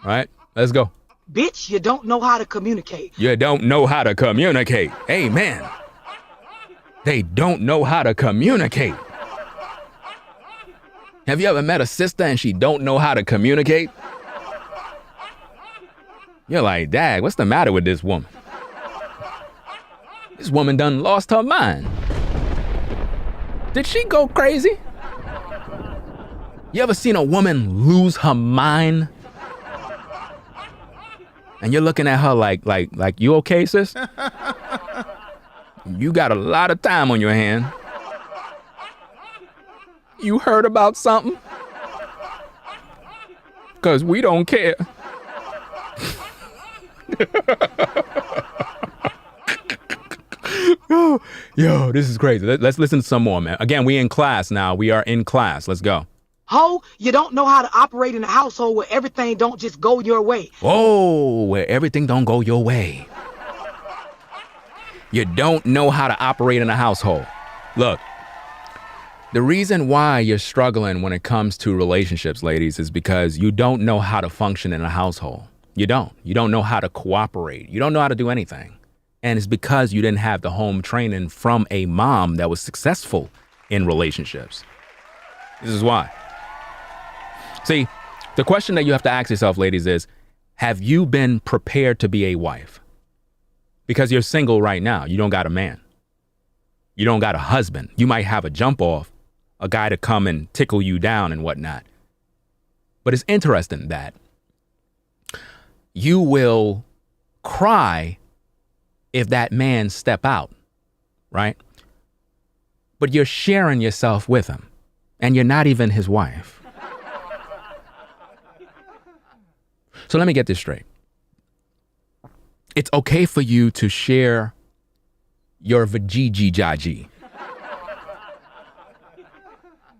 All right, let's go.
Bitch, you don't know how to communicate.
You don't know how to communicate. Amen. They don't know how to communicate. Have you ever met a sister and she don't know how to communicate? You're like, Dad, what's the matter with this woman? This woman done lost her mind. Did she go crazy? You ever seen a woman lose her mind? And you're looking at her like, you okay, sis? You got a lot of time on your hand. You heard about something? 'Cause we don't care. Yo, this is crazy. Let's listen to some more, man. Again, we in class now. We are in class. Let's go.
Ho, you don't know how to operate in a household where everything don't just go your way.
Oh, where everything don't go your way. You don't know how to operate in a household. Look, the reason why you're struggling when it comes to relationships, ladies, is because you don't know how to function in a household. You don't. You don't know how to cooperate. You don't know how to do anything. And it's because you didn't have the home training from a mom that was successful in relationships. This is why. See, the question that you have to ask yourself, ladies, is, have you been prepared to be a wife? Because you're single right now. You don't got a man. You don't got a husband. You might have a jump off, a guy to come and tickle you down and whatnot. But it's interesting that you will cry if that man step out, right? But you're sharing yourself with him, and you're not even his wife. So let me get this straight. It's okay for you to share your vajiji-jaji,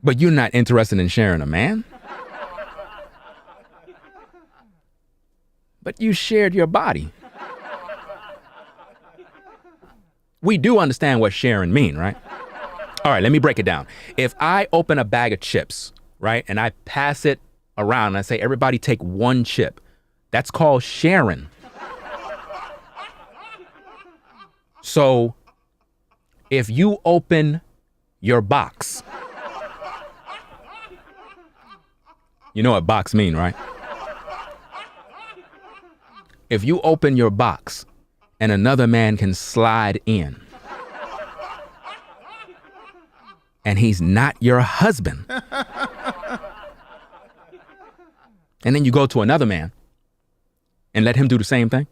but you're not interested in sharing a man? But you shared your body. We do understand what sharing mean, right? All right, let me break it down. If I open a bag of chips, right, and I pass it around and I say, everybody take one chip, that's called sharing. So if you open your box, you know what box mean, right? If you open your box and another man can slide in and he's not your husband, and then you go to another man and let him do the same thing,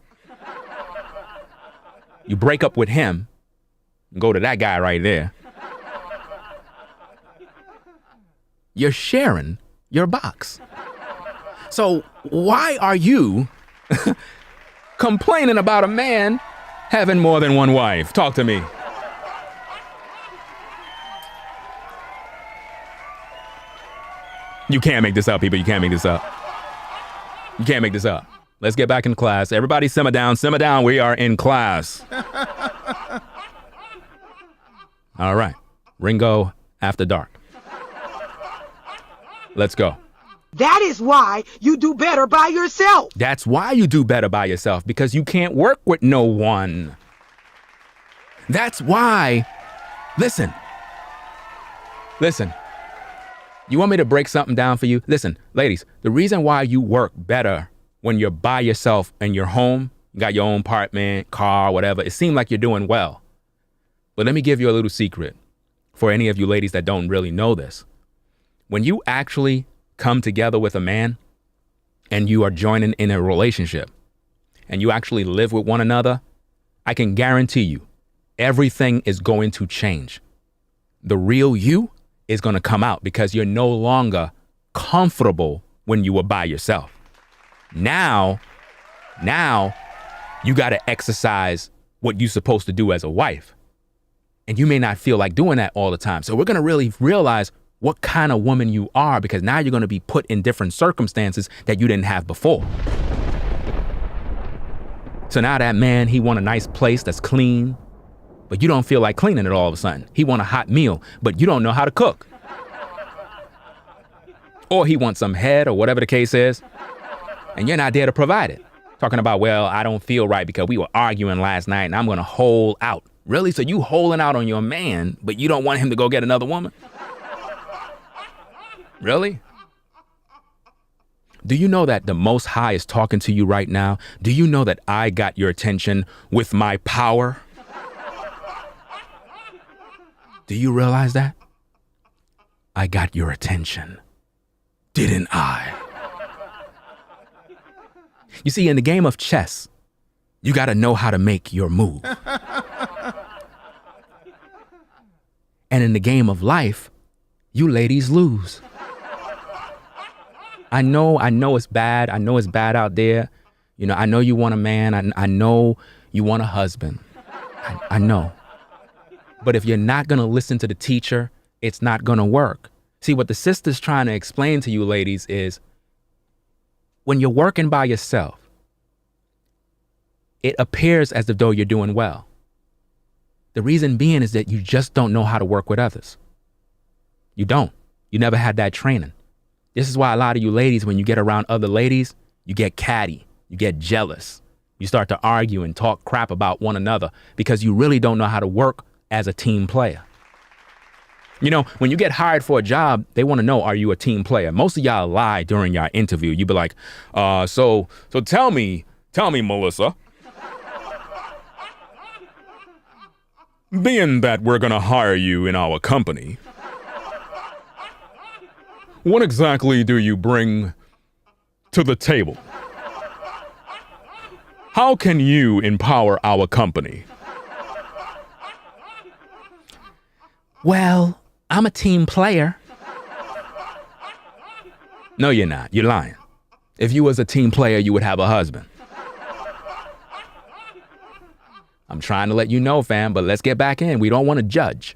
you break up with him and go to that guy right there, you're sharing your box. So why are you complaining about a man having more than one wife? Talk to me. You can't make this up, people. You can't make this up. You can't make this up. Let's get back in class. Everybody simmer down, simmer down. We are in class. All right. Ringo After Dark. Let's go.
That is why you do better by yourself.
That's why you do better by yourself, because you can't work with no one. That's why. Listen. You want me to break something down for you? Listen, ladies, the reason why you work better when you're by yourself in your home, you got your own apartment, car, whatever, it seems like you're doing well. But let me give you a little secret for any of you ladies that don't really know this. When you actually come together with a man and you are joining in a relationship and you actually live with one another, I can guarantee you everything is going to change. The real you is going to come out because you're no longer comfortable when you were by yourself. Now you got to exercise what you're supposed to do as a wife. And you may not feel like doing that all the time. So we're going to really realize what kind of woman you are, because now you're going to be put in different circumstances that you didn't have before. So now that man, he want a nice place that's clean, but you don't feel like cleaning it all of a sudden. He want a hot meal, but you don't know how to cook. Or he wants some head or whatever the case is, and you're not there to provide it. Talking about, well, I don't feel right because we were arguing last night and I'm going to hold out. Really? So you holding out on your man, but you don't want him to go get another woman? Really? Do you know that the Most High is talking to you right now? Do you know that I got your attention with my power? Do you realize that? I got your attention, didn't I? You see, in the game of chess, you got to know how to make your move. And in the game of life, you ladies lose. I know it's bad. I know it's bad out there. You know, I know you want a man. I know you want a husband. I know. But if you're not going to listen to the teacher, it's not going to work. See, what the sister's trying to explain to you ladies is when you're working by yourself, it appears as though you're doing well. The reason being is that you just don't know how to work with others. You don't. You never had that training. This is why a lot of you ladies, when you get around other ladies, you get catty, you get jealous. You start to argue and talk crap about one another because you really don't know how to work as a team player. You know, when you get hired for a job, they want to know, are you a team player? Most of y'all lie during your interview. You be like, so tell me, Melissa, being that we're going to hire you in our company, what exactly do you bring to the table? How can you empower our company? Well, I'm a team player. No, you're not. You're lying. If you was a team player, you would have a husband. I'm trying to let you know, fam, but let's get back in. We don't want to judge.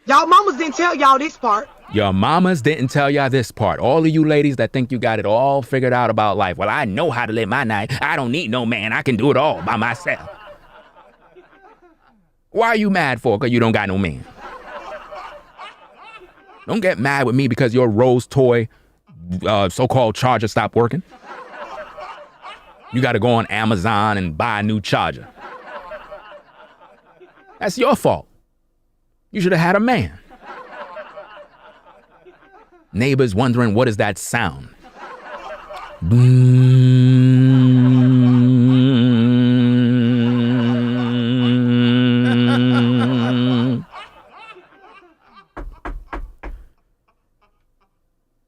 Y'all mamas didn't tell y'all this part.
Your mamas didn't tell y'all this part. All of you ladies that think you got it all figured out about life. Well, I know how to live my life. I don't need no man. I can do it all by myself. Why are you mad for? Because you don't got no man. Don't get mad with me because your Rose toy so-called charger stopped working. You got to go on Amazon and buy a new charger. That's your fault. You should have had a man. Neighbors wondering, what is that sound?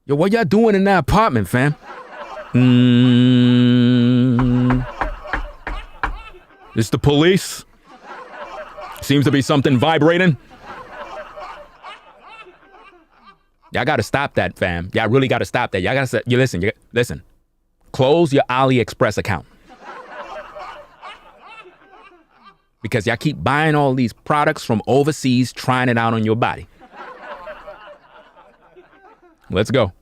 Yo, what y'all doing in that apartment, fam? It's the police. Seems to be something vibrating. Y'all got to stop that, fam. Y'all really got to stop that. Y'all got to listen. Close your AliExpress account. Because y'all keep buying all these products from overseas, trying it out on your body. Let's go.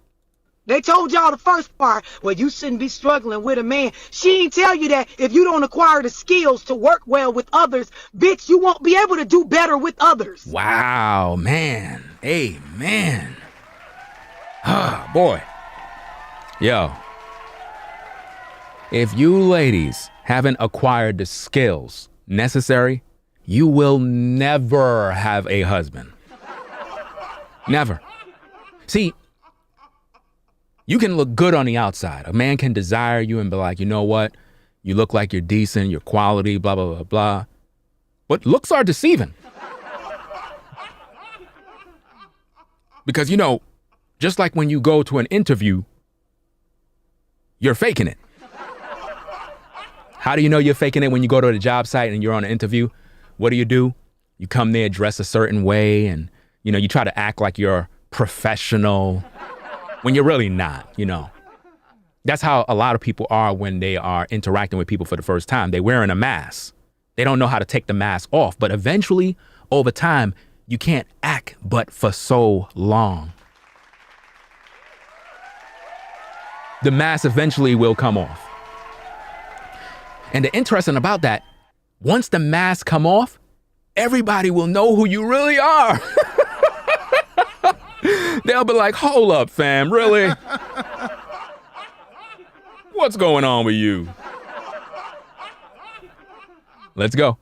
They told y'all the first part, well, you shouldn't be struggling with a man. She ain't tell you that if you don't acquire the skills to work well with others, bitch, you won't be able to do better with others.
Wow, man. Amen. Ah, boy. Yo. If you ladies haven't acquired the skills necessary, you will never have a husband. Never. See, you can look good on the outside. A man can desire you and be like, you know what? You look like you're decent, you're quality, blah, blah, blah, blah. But looks are deceiving. Because, you know, just like when you go to an interview, you're faking it. How do you know you're faking it when you go to the job site and you're on an interview? What do? You come there dressed a certain way and, you know, you try to act like you're professional when you're really not, you know. That's how a lot of people are when they are interacting with people for the first time. They're wearing a mask. They don't know how to take the mask off. But eventually, over time, you can't act but for so long. The mask eventually will come off. And the interesting about that, once the mask come off, everybody will know who you really are. They'll be like, hold up, fam, really? What's going on with you? Let's go.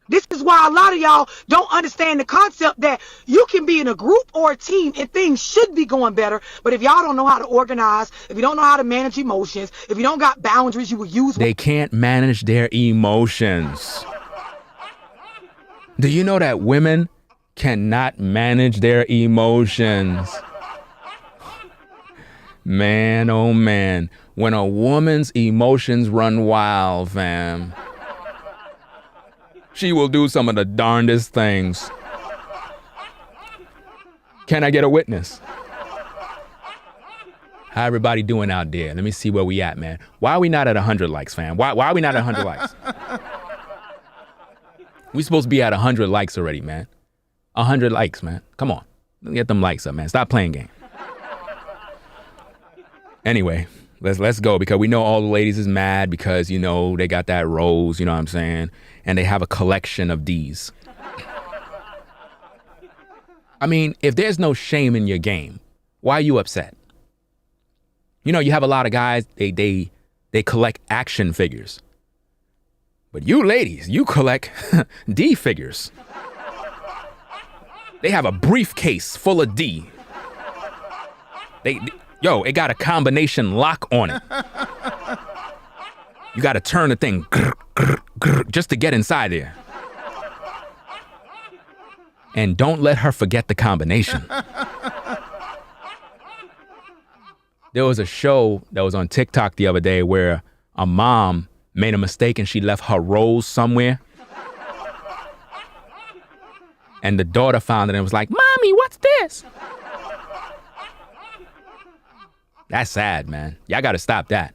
This is why a lot of y'all don't understand the concept that you can be in a group or a team and things should be going better. But if y'all don't know how to organize, if you don't know how to manage emotions, if you don't got boundaries, you will use.
They can't manage their emotions. Do you know that women cannot manage their emotions? Man, oh man. When a woman's emotions run wild, fam, she will do some of the darndest things. Can I get a witness? How everybody doing out there? Let me see where we at, man. Why are we not at 100 likes, fam? Why are we not at 100 likes? We supposed to be at 100 likes already, man. 100 likes, man. Come on. Get them likes up, man. Stop playing game. Anyway, let's go, because we know all the ladies is mad because, you know, they got that rose, you know what I'm saying? And they have a collection of D's. I mean, if there's no shame in your game, why are you upset? You know, you have a lot of guys, they collect action figures. But you ladies, you collect D figures. They have a briefcase full of D. It got a combination lock on it. You got to turn the thing just to get inside there. And don't let her forget the combination. There was a show that was on TikTok the other day where a mom made a mistake and she left her rose somewhere. And the daughter found it and was like, "Mommy, what's this?" That's sad, man. Y'all got to stop that.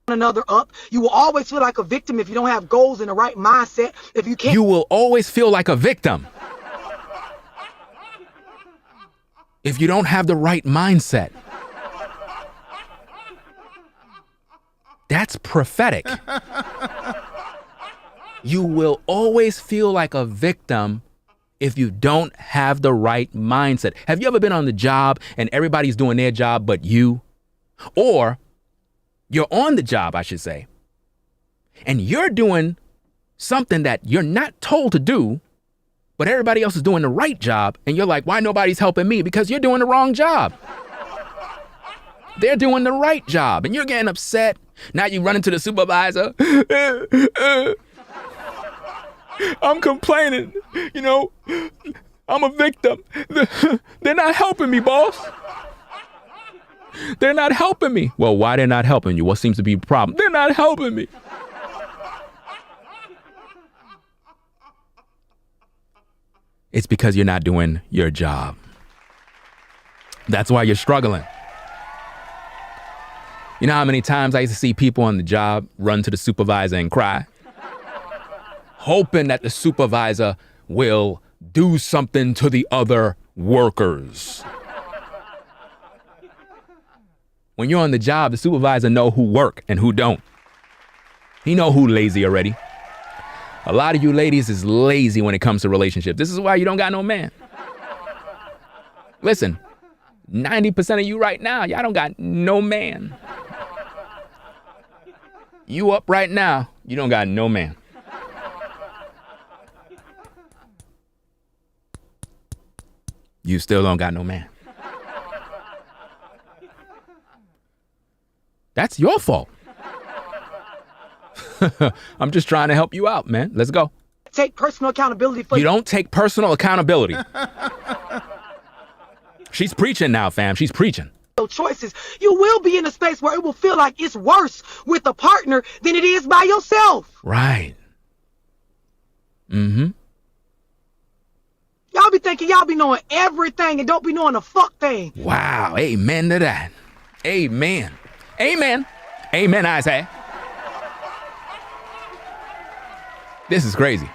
Another up. You will always feel like a victim if you don't have goals and the right mindset. If you can't.
You will always feel like a victim if you don't have the right mindset. That's prophetic. You will always feel like a victim if you don't have the right mindset. Have you ever been on the job and everybody's doing their job but you? Or you're on the job, I should say, and you're doing something that you're not told to do, but everybody else is doing the right job, and you're like, why nobody's helping me? Because you're doing the wrong job. They're doing the right job, and you're getting upset. Now you run into the supervisor. I'm complaining. You know, I'm a victim. They're not helping me, boss. They're not helping me. Well, why they're not helping you? What seems to be the problem? They're not helping me. It's because you're not doing your job. That's why you're struggling. You know how many times I used to see people on the job run to the supervisor and cry, hoping that the supervisor will do something to the other workers. When you're on the job, the supervisor know who work and who don't. He know who lazy already. A lot of you ladies is lazy when it comes to relationships. This is why you don't got no man. Listen, 90% of you right now, y'all don't got no man. You up right now, you don't got no man. You still don't got no man. That's your fault. I'm just trying to help you out, man. Let's go.
Take personal accountability for
you. Don't take personal accountability. She's preaching now, fam. She's preaching.
Choices. You will be in a space where it will feel like it's worse with a partner than it is by yourself.
Right. Mm-hmm.
Y'all be thinking y'all be knowing everything and don't be knowing a fuck thing.
Wow. Amen to that. Amen. Amen. Amen, I say. This is crazy.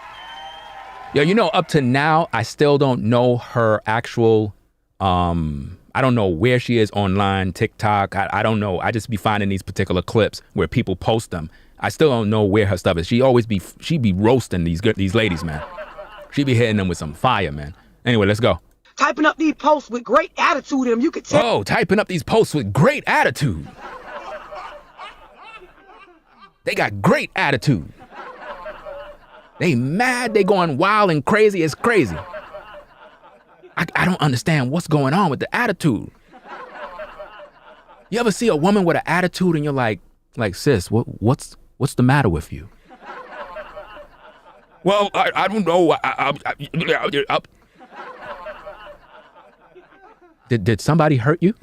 Yo, you know, up to now, I still don't know her actual, I don't know where she is online, TikTok. I don't know. I just be finding these particular clips where people post them. I still don't know where her stuff is. She be roasting these ladies, man. She be hitting them with some fire, man. Anyway, let's go.
Typing up these posts with great attitude in them. You could tell.
Oh, typing up these posts with great attitude. They got great attitude. They mad. They going wild and crazy. It's crazy. I don't understand what's going on with the attitude. You ever see a woman with an attitude and you're like sis, what's the matter with you? Well, I don't know. Did somebody hurt you?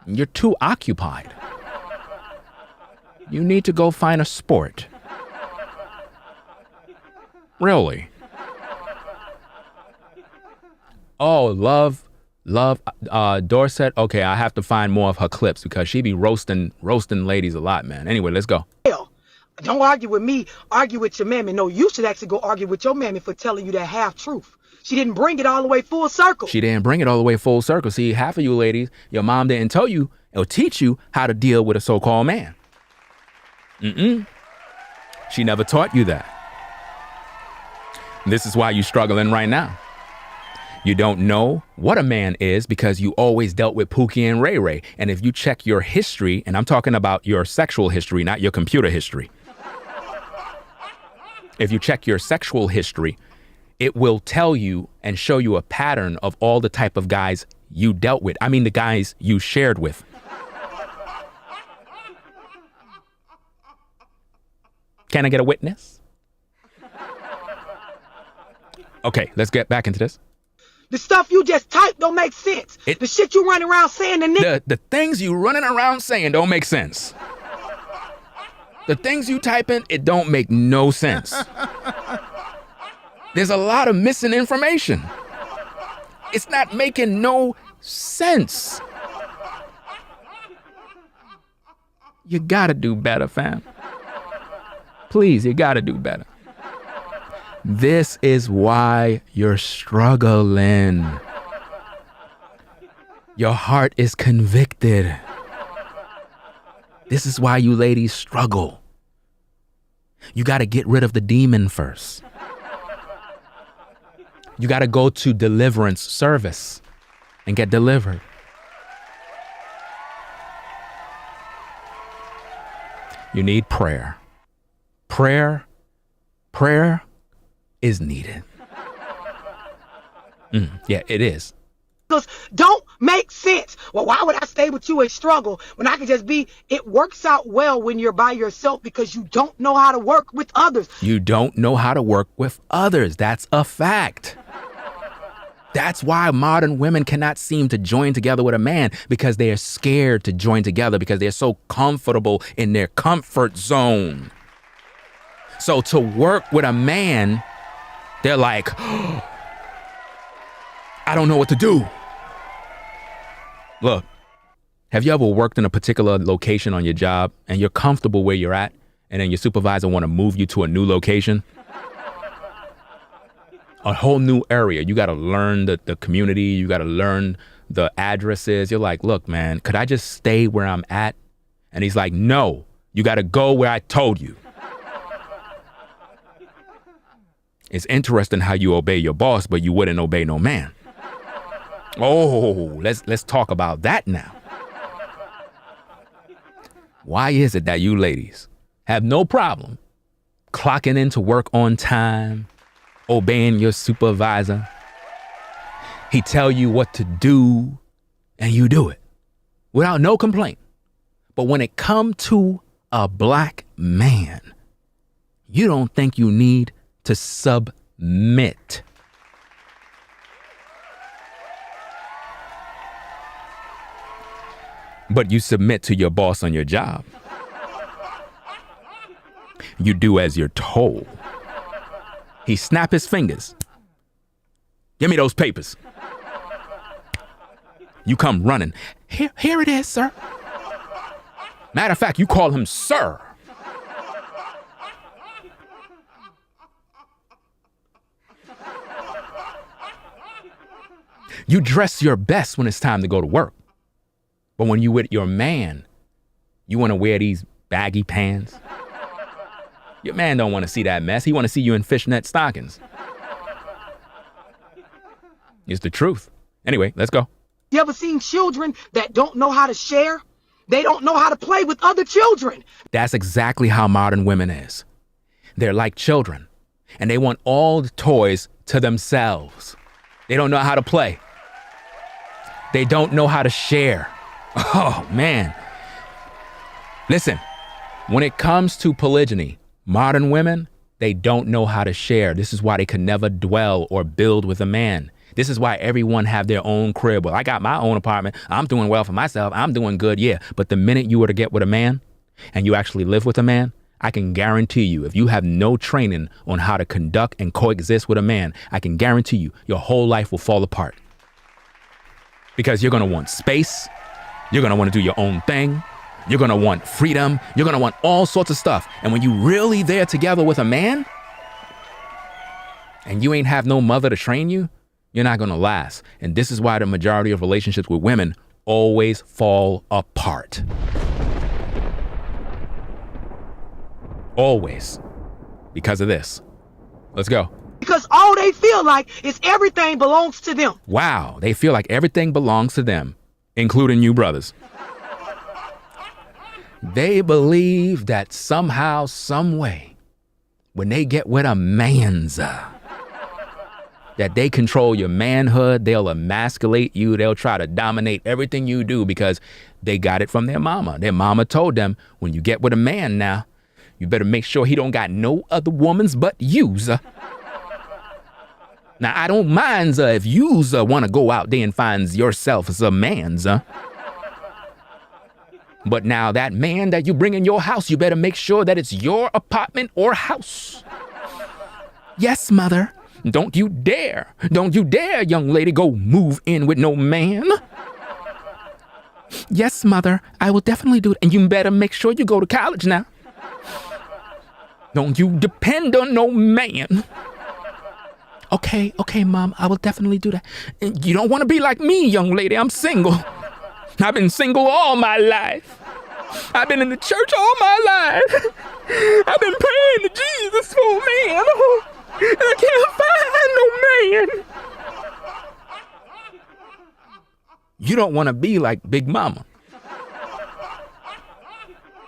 You're too occupied. You need to go find a sport. Really? Oh, love Dorset. Okay, I have to find more of her clips because she be roasting ladies a lot, man. Anyway, let's go.
Don't argue with me, argue with your mammy. No, you should actually go argue with your mammy for telling you that half truth. She didn't bring it all the way full circle.
She didn't bring it all the way full circle. See, half of you ladies, your mom didn't tell you or teach you how to deal with a so-called man. She never taught you that. This is why you're struggling right now. You don't know what a man is because you always dealt with Pookie and Ray Ray. And if you check your history, and I'm talking about your sexual history, not your computer history. If you check your sexual history, it will tell you and show you a pattern of all the type of guys you dealt with. I mean, the guys you shared with. Can I get a witness? Okay, let's get back into this.
The stuff you just typed don't make sense. The shit you running around saying to niggas.
The things you running around saying don't make sense. The things you type in, it don't make no sense. There's a lot of missing information. It's not making no sense. You gotta do better, fam. Please, you gotta do better. This is why you're struggling. Your heart is convicted. This is why you ladies struggle. You got to get rid of the demon first. You got to go to deliverance service and get delivered. You need prayer. Prayer is needed. Yeah, it is.
Don't make sense. Well, why would I stay with you and struggle when I can just be? It works out well when you're by yourself because you don't know how to work with others.
You don't know how to work with others. That's a fact. That's why modern women cannot seem to join together with a man, because they are scared to join together because they're so comfortable in their comfort zone. So to work with a man, they're like, oh, I don't know what to do. Look, have you ever worked in a particular location on your job and you're comfortable where you're at, and then your supervisor want to move you to a new location? A whole new area. You got to learn the community. You got to learn the addresses. You're like, look, man, could I just stay where I'm at? And he's like, no, you got to go where I told you. It's interesting how you obey your boss, but you wouldn't obey no man. Oh, let's talk about that now. Why is it that you ladies have no problem clocking into work on time, obeying your supervisor? He tell you what to do and you do it without no complaint. But when it come to a black man, you don't think you need to submit. But you submit to your boss on your job. You do as you're told. He snap his fingers. Give me those papers. You come running. Here it is, sir. Matter of fact, you call him sir. You dress your best when it's time to go to work. But when you with your man, you want to wear these baggy pants. Your man don't want to see that mess. He want to see you in fishnet stockings. It's the truth. Anyway, let's go.
You ever seen children that don't know how to share? They don't know how to play with other children.
That's exactly how modern women is. They're like children, and they want all the toys to themselves. They don't know how to play. They don't know how to share. Oh, man. Listen, when it comes to polygyny, modern women, they don't know how to share. This is why they could never dwell or build with a man. This is why everyone have their own crib. Well, I got my own apartment. I'm doing well for myself. I'm doing good, yeah. But the minute you were to get with a man and you actually live with a man, I can guarantee you, if you have no training on how to conduct and coexist with a man, I can guarantee you your whole life will fall apart. Because you're going to want space. You're going to want to do your own thing. You're going to want freedom. You're going to want all sorts of stuff. And when you really there together with a man and you ain't have no mother to train you, you're not going to last. And this is why the majority of relationships with women always fall apart. Always. Because of this. Let's go.
Because all they feel like is everything belongs to them.
Wow. They feel like everything belongs to them, including you brothers. They believe that somehow, some way, when they get with a man's, that they control your manhood, they'll emasculate you, they'll try to dominate everything you do because they got it from their mama. Their mama told them, when you get with a man now, you better make sure he don't got no other woman's but you's. Now, I don't mind if you's want to go out there and find yourself as a man's. But now that man that you bring in your house, you better make sure that it's your apartment or house. Yes, mother. Don't you dare, young lady, go move in with no man. Yes, mother, I will definitely do it. And you better make sure you go to college now. Don't you depend on no man. Okay, mom, I will definitely do that. You don't want to be like me, young lady. I'm single. I've been single all my life. I've been in the church all my life. I've been praying to Jesus for a man. And I can't find no man. You don't want to be like Big Mama.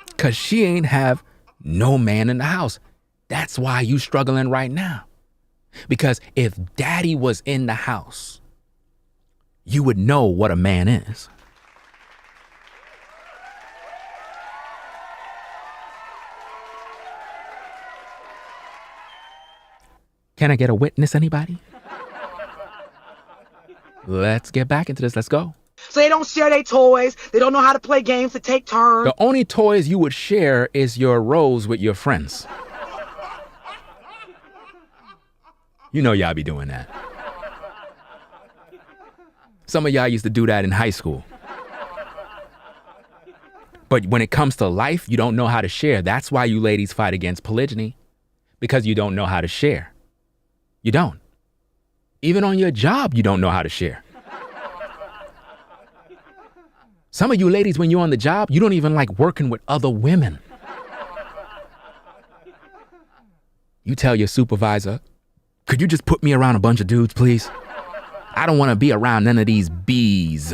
Because she ain't have no man in the house. That's why you struggling right now. Because if daddy was in the house, you would know what a man is. Can I get a witness, anybody? Let's get back into this. Let's go.
So they don't share their toys. They don't know how to play games to take turns.
The only toys you would share is your rose with your friends. You know y'all be doing that. Some of y'all used to do that in high school. But when it comes to life, you don't know how to share. That's why you ladies fight against polygyny. Because you don't know how to share. You don't. Even on your job, you don't know how to share. Some of you ladies, when you're on the job, you don't even like working with other women. You tell your supervisor, could you just put me around a bunch of dudes, please? I don't want to be around none of these bees.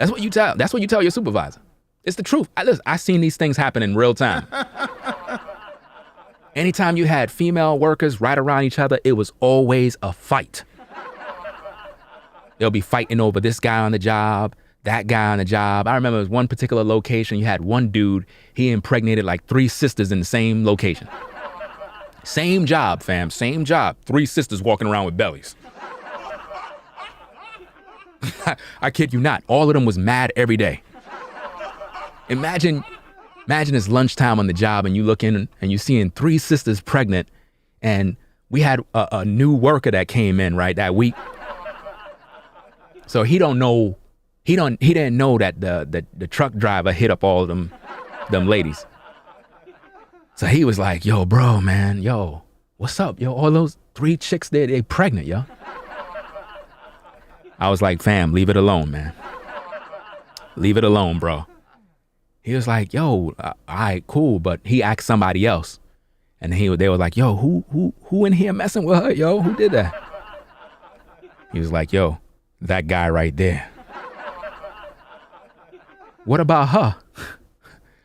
That's what you tell your supervisor. It's the truth. I seen these things happen in real time. Anytime you had female workers right around each other, it was always a fight. They'll be fighting over this guy on the job, that guy on the job. I remember there was one particular location, you had one dude, he impregnated like 3 sisters in the same location. Same job, fam, same job. 3 sisters walking around with bellies. I kid you not, all of them was mad every day. Imagine it's lunchtime on the job and you look in and you seeing 3 sisters pregnant, and we had a new worker that came in right that week. So he didn't know that the truck driver hit up all of them ladies. So he was like, yo, bro, man, yo, what's up? Yo, all those 3 chicks there, they pregnant, yo. I was like, fam, leave it alone, man. Leave it alone, bro. He was like, yo, all right, cool. But he asked somebody else. And they were like, yo, who in here messing with her, yo? Who did that? He was like, yo, that guy right there. What about her?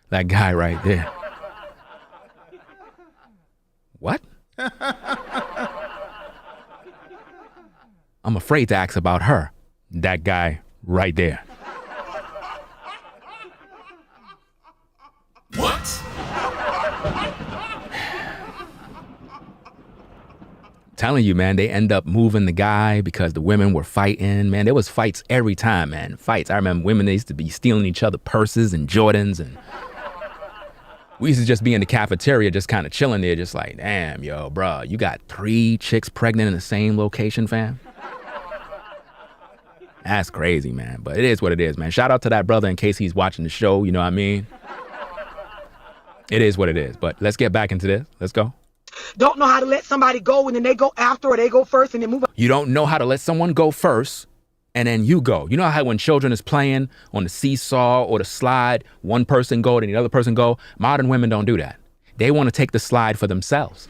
That guy right there. What? I'm afraid to ask about her. That guy right there.
What?
Telling you, man, they end up moving the guy because the women were fighting. Man, there was fights every time, man. Fights. I remember women, they used to be stealing each other purses and Jordans, and we used to just be in the cafeteria just kind of chilling there, just like, damn, yo, bro, you got 3 chicks pregnant in the same location, fam? That's crazy, man. But it is what it is, man. Shout out to that brother in case he's watching the show. You know what I mean? It is what it is. But let's get back into this. Let's go.
Don't know how to let somebody go and then they go after, or they go first and then move on.
You don't know how to let someone go first and then you go. You know how when children is playing on the seesaw or the slide, one person go and the other person go? Modern women don't do that. They want to take the slide for themselves.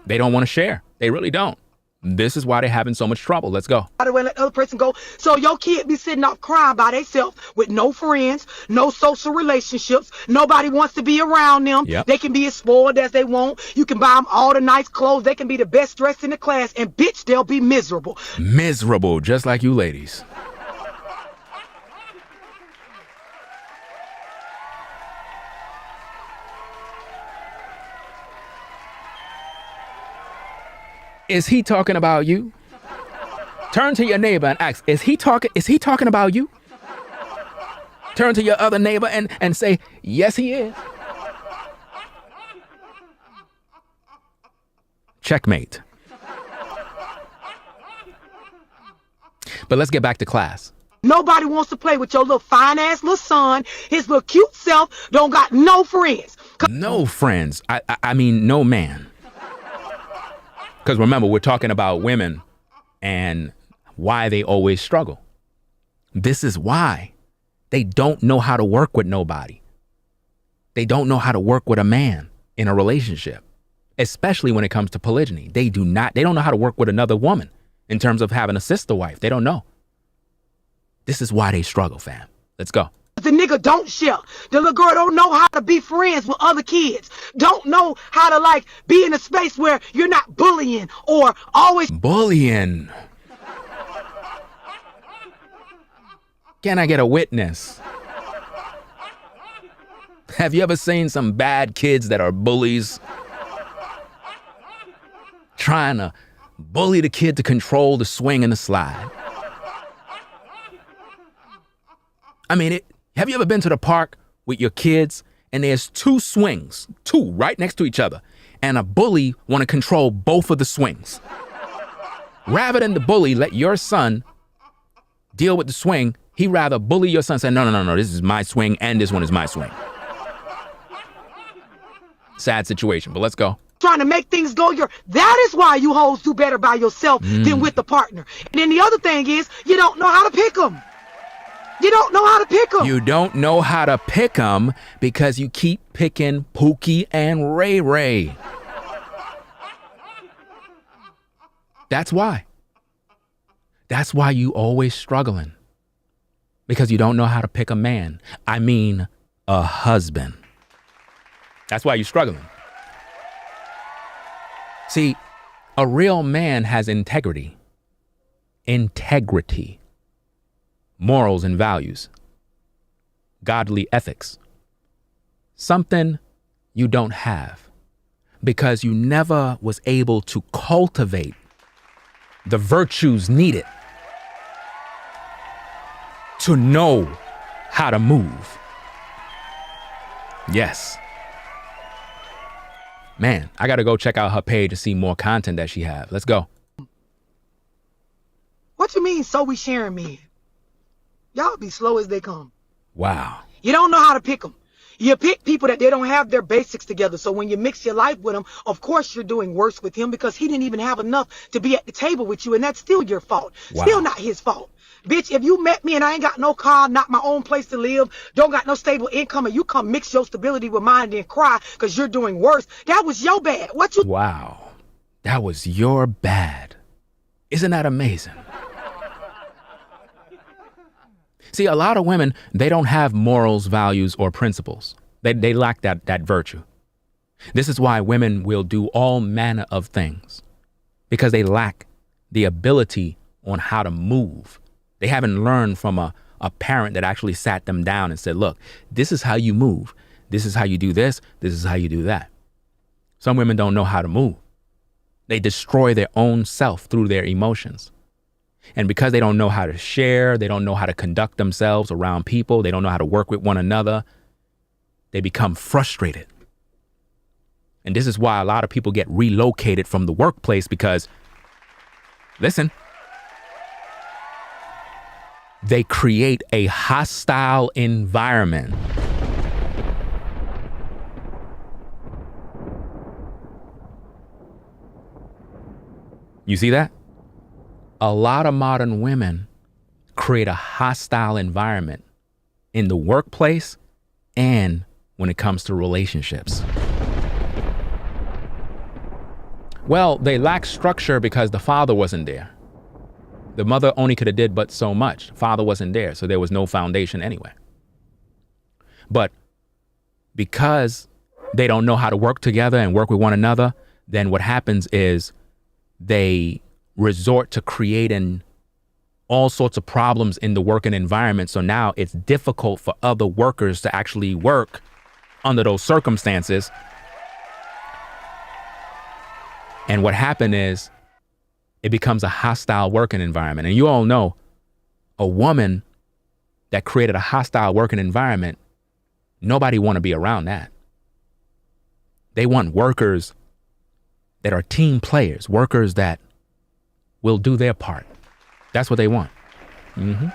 They don't want to share. They really don't. This is why they're having so much trouble. Let's go.
How to let the other person go. So your kid be sitting off crying by themselves with no friends, no social relationships. Nobody wants to be around them.
Yep.
They can be as spoiled as they want. You can buy them all the nice clothes. They can be the best dressed in the class. And bitch, they'll be miserable.
Miserable, just like you ladies. Is he talking about you? Turn to your neighbor and ask, is he talking about you? Turn to your other neighbor and say, yes, he is. Checkmate. But let's get back to class.
Nobody wants to play with your little fine ass little son. His little cute self don't got no friends.
No friends. I mean, no man. Because remember, we're talking about women and why they always struggle. This is why they don't know how to work with nobody. They don't know how to work with a man in a relationship, especially when it comes to polygyny. They don't know how to work with another woman in terms of having a sister wife. They don't know. This is why they struggle, fam. Let's go.
The nigga don't share. The little girl don't know how to be friends with other kids. Don't know how to like be in a space where you're not bullying or always
bullying. Can I get a witness? Have you ever seen some bad kids that are bullies? Trying to bully the kid to control the swing and the slide. I mean, have you ever been to the park with your kids and there's two swings, two right next to each other, and a bully want to control both of the swings? Rather than the bully let your son deal with the swing, he rather bully your son, say, no, this is my swing and this one is my swing. Sad situation, but let's go.
Trying to make things go that is why you hoes do better by yourself than with the partner. And then the other thing is, you don't know how to pick them. You don't know how to pick them.
You don't know how to pick them because you keep picking Pookie and Ray Ray. That's why. That's why you always struggling. Because you don't know how to pick a man. I mean, a husband. That's why you're struggling. See, a real man has integrity. Integrity. Morals and values, godly ethics, something you don't have because you never was able to cultivate the virtues needed to know how to move. Yes. Man, I got to go check out her page to see more content that she have. Let's go.
What you mean, so we sharing men? Y'all be slow as they come.
Wow.
You don't know how to pick them. You pick people that they don't have their basics together. So when you mix your life with them, of course you're doing worse with him because he didn't even have enough to be at the table with you. And that's still your fault.
Wow.
Still not his fault. Bitch, if you met me and I ain't got no car, not my own place to live, don't got no stable income, and you come mix your stability with mine and then cry because you're doing worse, that was your bad. What you...
Wow. That was your bad. Isn't that amazing? See, a lot of women, they don't have morals, values, or principles. They lack that virtue. This is why women will do all manner of things because they lack the ability on how to move. They haven't learned from a parent that actually sat them down and said, look, this is how you move. This is how you do this. This is how you do that. Some women don't know how to move. They destroy their own self through their emotions. And because they don't know how to share, they don't know how to conduct themselves around people, they don't know how to work with one another, they become frustrated. And this is why a lot of people get relocated from the workplace because, listen, they create a hostile environment. You see that? A lot of modern women create a hostile environment in the workplace and when it comes to relationships. Well, they lack structure because the father wasn't there. The mother only could have did but so much. Father wasn't there, so there was no foundation anyway. But because they don't know how to work together and work with one another, then what happens is they resort to creating all sorts of problems in the working environment. So now it's difficult for other workers to actually work under those circumstances. And what happened is it becomes a hostile working environment. And you all know a woman that created a hostile working environment, nobody want to be around that. They want workers that are team players, workers that will do their part. That's what they want. Mm-hmm.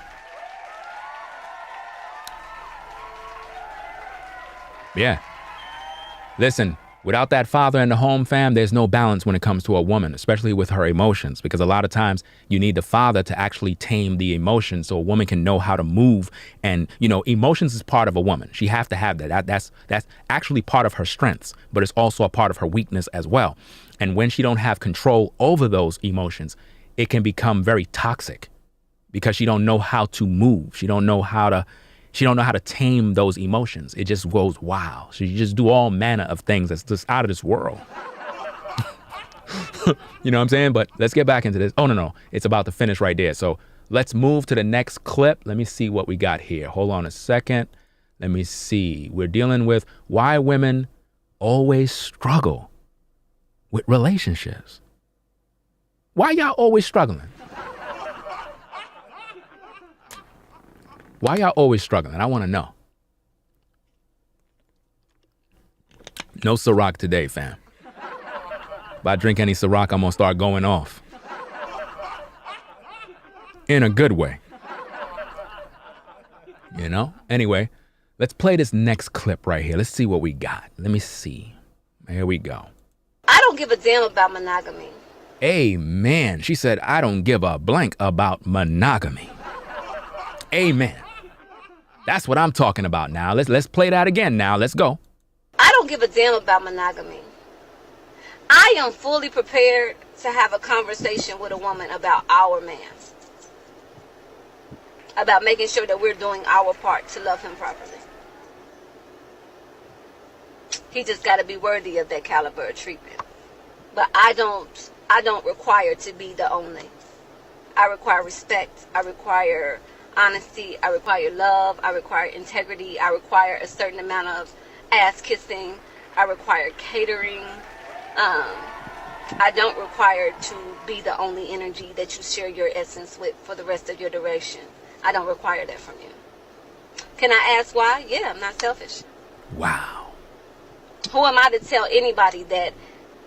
Yeah. Listen, without that father in the home, fam, there's no balance when it comes to a woman, especially with her emotions, because a lot of times you need the father to actually tame the emotions so a woman can know how to move. And, you know, emotions is part of a woman. She has to have that. That's actually part of her strengths, but it's also a part of her weakness as well. And when she don't have control over those emotions, it can become very toxic because she don't know how to move. She don't know how to tame those emotions. It just goes wild. She just do all manner of things that's just out of this world. You know what I'm saying? But let's get back into this. Oh, no. It's about to finish right there. So let's move to the next clip. Let me see what we got here. Hold on a second. Let me see. We're dealing with why women always struggle with relationships. Why y'all always struggling? Why y'all always struggling? I want to know. No Ciroc today, fam. If I drink any Ciroc, I'm going to start going off. In a good way. You know? Anyway, let's play this next clip right here. Let's see what we got. Let me see. Here we go.
I don't give a damn about monogamy.
Amen. She said, I don't give a blank about monogamy. Amen. That's what I'm talking about now. Let's play that again now. Let's go.
I don't give a damn about monogamy. I am fully prepared to have a conversation with a woman about our man. About making sure that we're doing our part to love him properly. He just got to be worthy of that caliber of treatment. But I don't require to be the only. I require respect. I require honesty. I require love. I require integrity. I require a certain amount of ass kissing. I require catering. I don't require to be the only energy that you share your essence with for the rest of your duration. I don't require that from you. Can I ask why? Yeah, I'm not selfish.
Wow.
Who am I to tell anybody that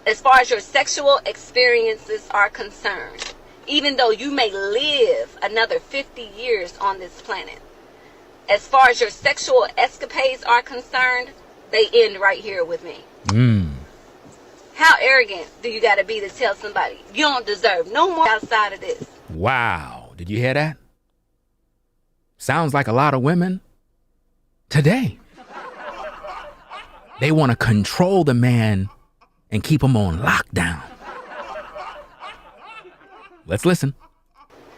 as far as your sexual experiences are concerned, even though you may live another 50 years on this planet, as far as your sexual escapades are concerned, they end right here with me. How arrogant do you got to be to tell somebody you don't deserve no more outside of this?
Wow. Did you hear that? Sounds like a lot of women today. They want to control the man and keep him on lockdown. Let's listen.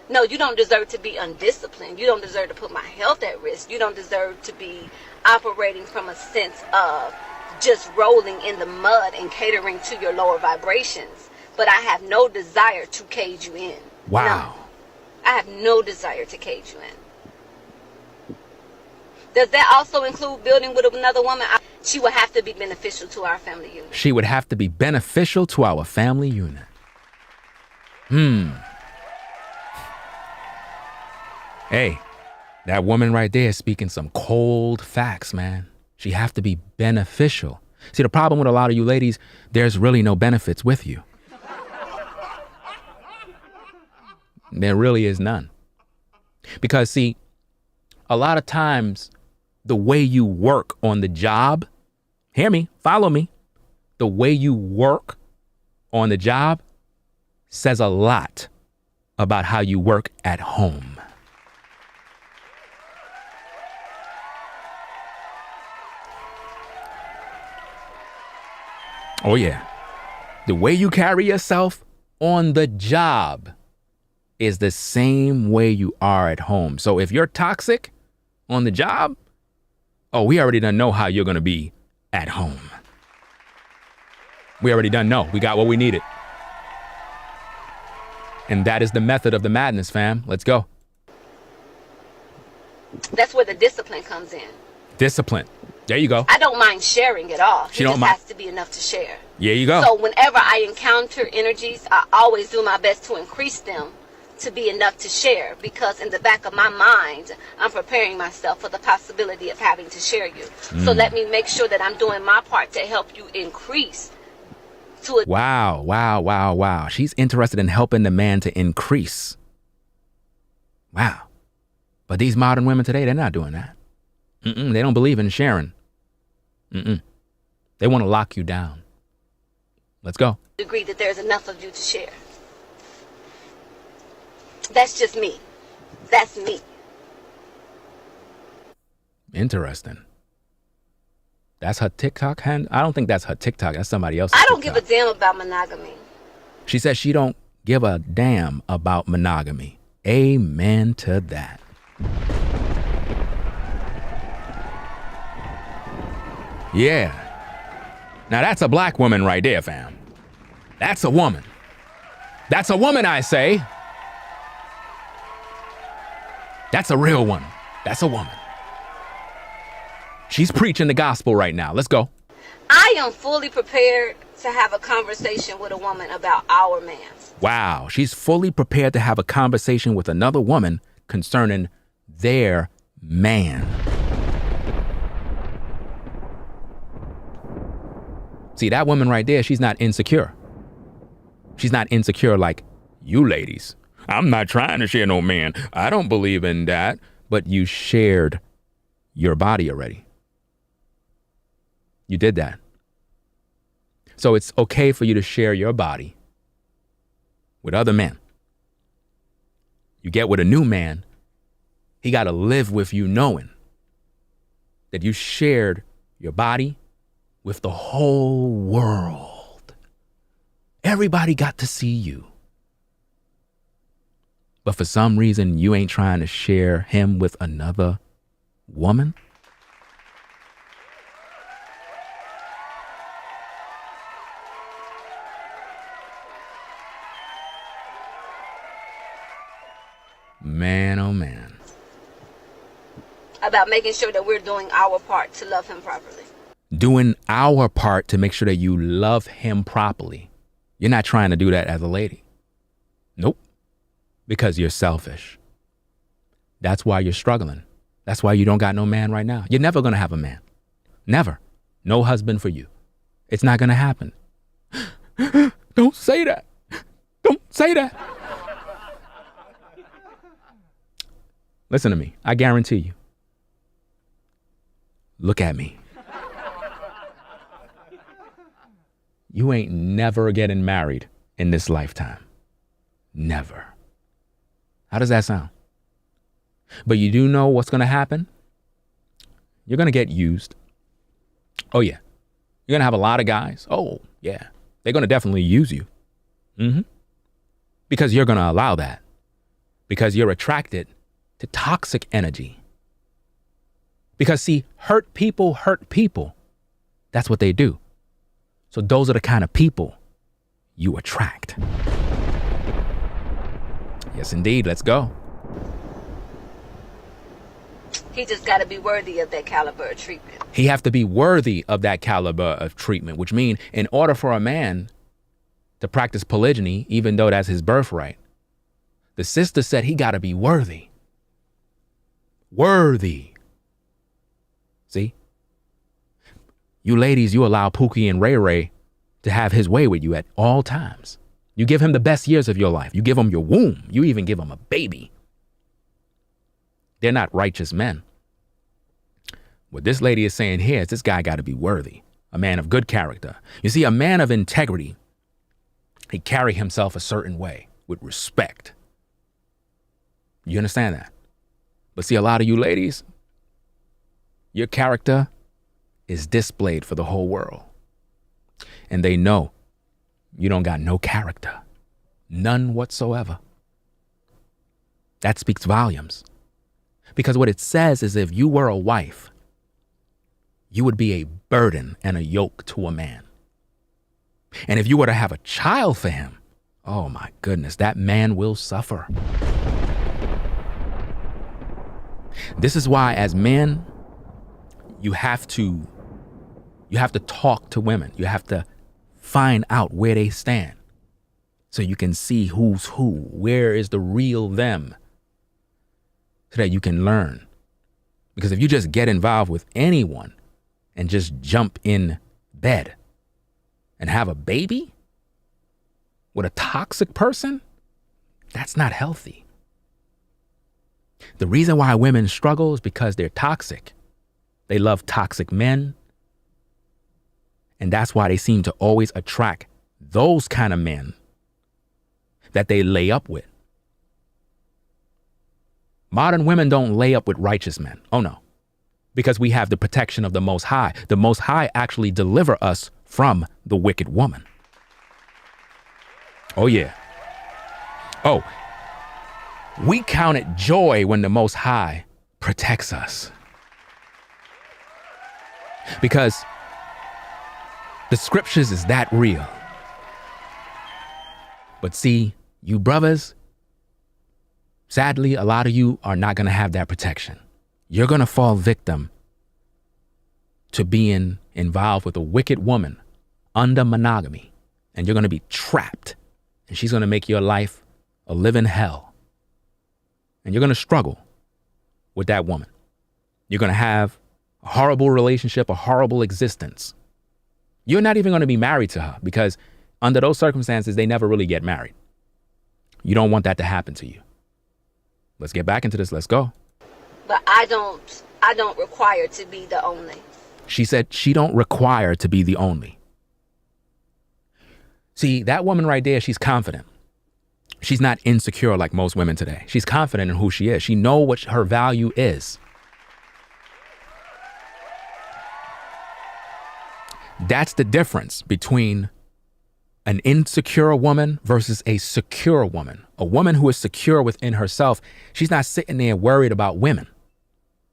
No, you don't deserve to be undisciplined. You don't deserve to put my health at risk. You don't deserve to be operating from a sense of just rolling in the mud and catering to your lower vibrations. But I have no desire to cage you in.
Wow.
No, I have no desire to cage you in. Does that also include building with another woman? She would have to be beneficial to our family unit.
She would have to be beneficial to our family unit. Hey, that woman right there is speaking some cold facts, man. She have to be beneficial. See, the problem with a lot of you ladies, there's really no benefits with you. There really is none. Because see, a lot of times the way you work on the job, hear me, follow me, the way you work on the job says a lot about how you work at home. Oh yeah. The way you carry yourself on the job is the same way you are at home. So if you're toxic on the job, oh, we already done know how you're going to be at home. We already done know. We got what we needed. And that is the method of the madness, fam. Let's go.
That's where the discipline comes in.
Discipline. There you go.
I don't mind sharing at all.
She
It
don't
just
mind.
has to be enough to share.
There you go.
So whenever I encounter energies, I always do my best to increase them to be enough to share, because in the back of my mind, I'm preparing myself for the possibility of having to share you. So let me make sure that I'm doing my part to help you increase to a
Wow. She's interested in helping the man to increase. Wow. But these modern women today, they're not doing that. They don't believe in sharing. They want to lock you down. Let's go.
degree that there's enough of you to share. That's just me. That's me.
Interesting. That's her TikTok hand? I don't think that's her TikTok. That's somebody else's
I don't
TikTok.
give a damn about monogamy.
She says she don't give a damn about monogamy. Amen to that. Yeah. Now that's a black woman right there, fam. That's a woman. That's a woman, I say. That's a real one. That's a woman. She's preaching the gospel right now. Let's go.
I am fully prepared to have a conversation with a woman about our man.
Wow. She's fully prepared to have a conversation with another woman concerning their man. See, that woman right there, she's not insecure. She's not insecure like you ladies. I'm not trying to share no man. I don't believe in that. But you shared your body already. You did that. So it's okay for you to share your body with other men. You get with a new man, he got to live with you knowing that you shared your body with the whole world. Everybody got to see you. But for some reason, you ain't trying to share him with another woman? Man, oh man.
About making sure that we're doing our part to love him properly.
Doing our part to make sure that you love him properly. You're not trying to do that as a lady. Nope. Because you're selfish. That's why you're struggling. That's why you don't got no man right now. You're never going to have a man. Never. No husband for you. It's not going to happen. Don't say that. Don't say that. Listen to me. I guarantee you. Look at me. You ain't never getting married in this lifetime. Never. How does that sound? But you do know what's going to happen? You're going to get used. Oh, yeah. You're going to have a lot of guys. Oh, yeah. They're going to definitely use you. Because you're going to allow that. Because you're attracted to toxic energy. Because, see, hurt people hurt people. That's what they do. So those are the kind of people you attract. Yes, indeed. Let's go.
He just got to be worthy of that caliber of treatment.
He have to be worthy of that caliber of treatment, which means in order for a man to practice polygyny, even though that's his birthright, the sister said he got to be worthy. Worthy. See? You ladies, you allow Pookie and Ray Ray to have his way with you at all times. You give him the best years of your life. You give him your womb. You even give him a baby. They're not righteous men. What this lady is saying here is this guy got to be worthy, a man of good character. You see, a man of integrity, he carry himself a certain way with respect. You understand that? But see, a lot of you ladies, your character is displayed for the whole world. And they know you don't got no character, none whatsoever. That speaks volumes. Because what it says is if you were a wife, you would be a burden and a yoke to a man. And if you were to have a child for him, oh my goodness, that man will suffer. This is why as men, you have to talk to women. You have to find out where they stand so you can see who's who, where is the real them, so that you can learn. Because if you just get involved with anyone and just jump in bed and have a baby with a toxic person, that's not healthy. The reason why women struggle is because they're toxic. They love toxic men. And that's why they seem to always attract those kind of men that they lay up with. Modern women don't lay up with righteous men. Oh no. Because we have the protection of the Most High. The Most High actually deliver us from the wicked woman. Oh yeah. Oh, we count it joy when the Most High protects us. Because the scriptures is that real. But see, you brothers, sadly, a lot of you are not going to have that protection. You're going to fall victim to being involved with a wicked woman under monogamy. And you're going to be trapped. And she's going to make your life a living hell. And you're going to struggle with that woman. You're going to have a horrible relationship, a horrible existence. You're not even going to be married to her because under those circumstances, they never really get married. You don't want that to happen to you. Let's get back into this. Let's go.
But I don't require to be the only.
She said she don't require to be the only. See, that woman right there, she's confident. She's not insecure like most women today. She's confident in who she is. She knows what her value is. That's the difference between an insecure woman versus a secure woman. A woman who is secure within herself, she's not sitting there worried about women.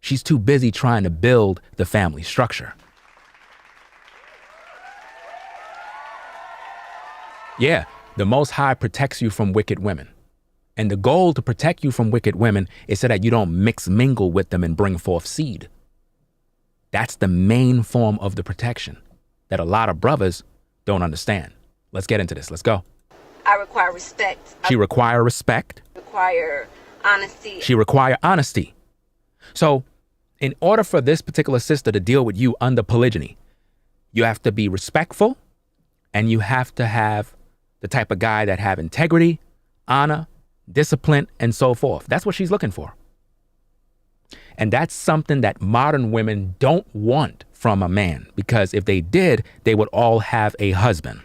She's too busy trying to build the family structure. Yeah, the Most High protects you from wicked women. And the goal to protect you from wicked women is so that you don't mingle with them and bring forth seed. That's the main form of the protection that a lot of brothers don't understand. Let's get into this. Let's go.
I require respect.
She require respect.
I require honesty.
She require honesty. So in order for this particular sister to deal with you under polygyny, you have to be respectful and you have to have the type of guy that have integrity, honor, discipline, and so forth. That's what she's looking for. And that's something that modern women don't want from a man, because if they did, they would all have a husband.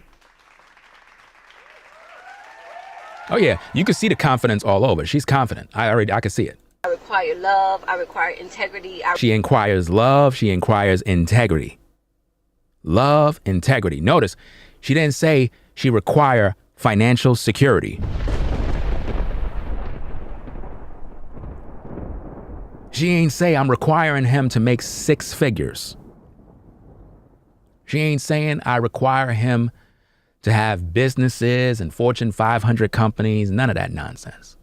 Oh yeah, you can see the confidence all over. She's confident. I can see it.
I require love. I require integrity.
She inquires love. She inquires integrity. Love, integrity. Notice, she didn't say she require financial security. She ain't say I'm requiring him to make 6 figures. She ain't saying I require him to have businesses and Fortune 500 companies, none of that nonsense.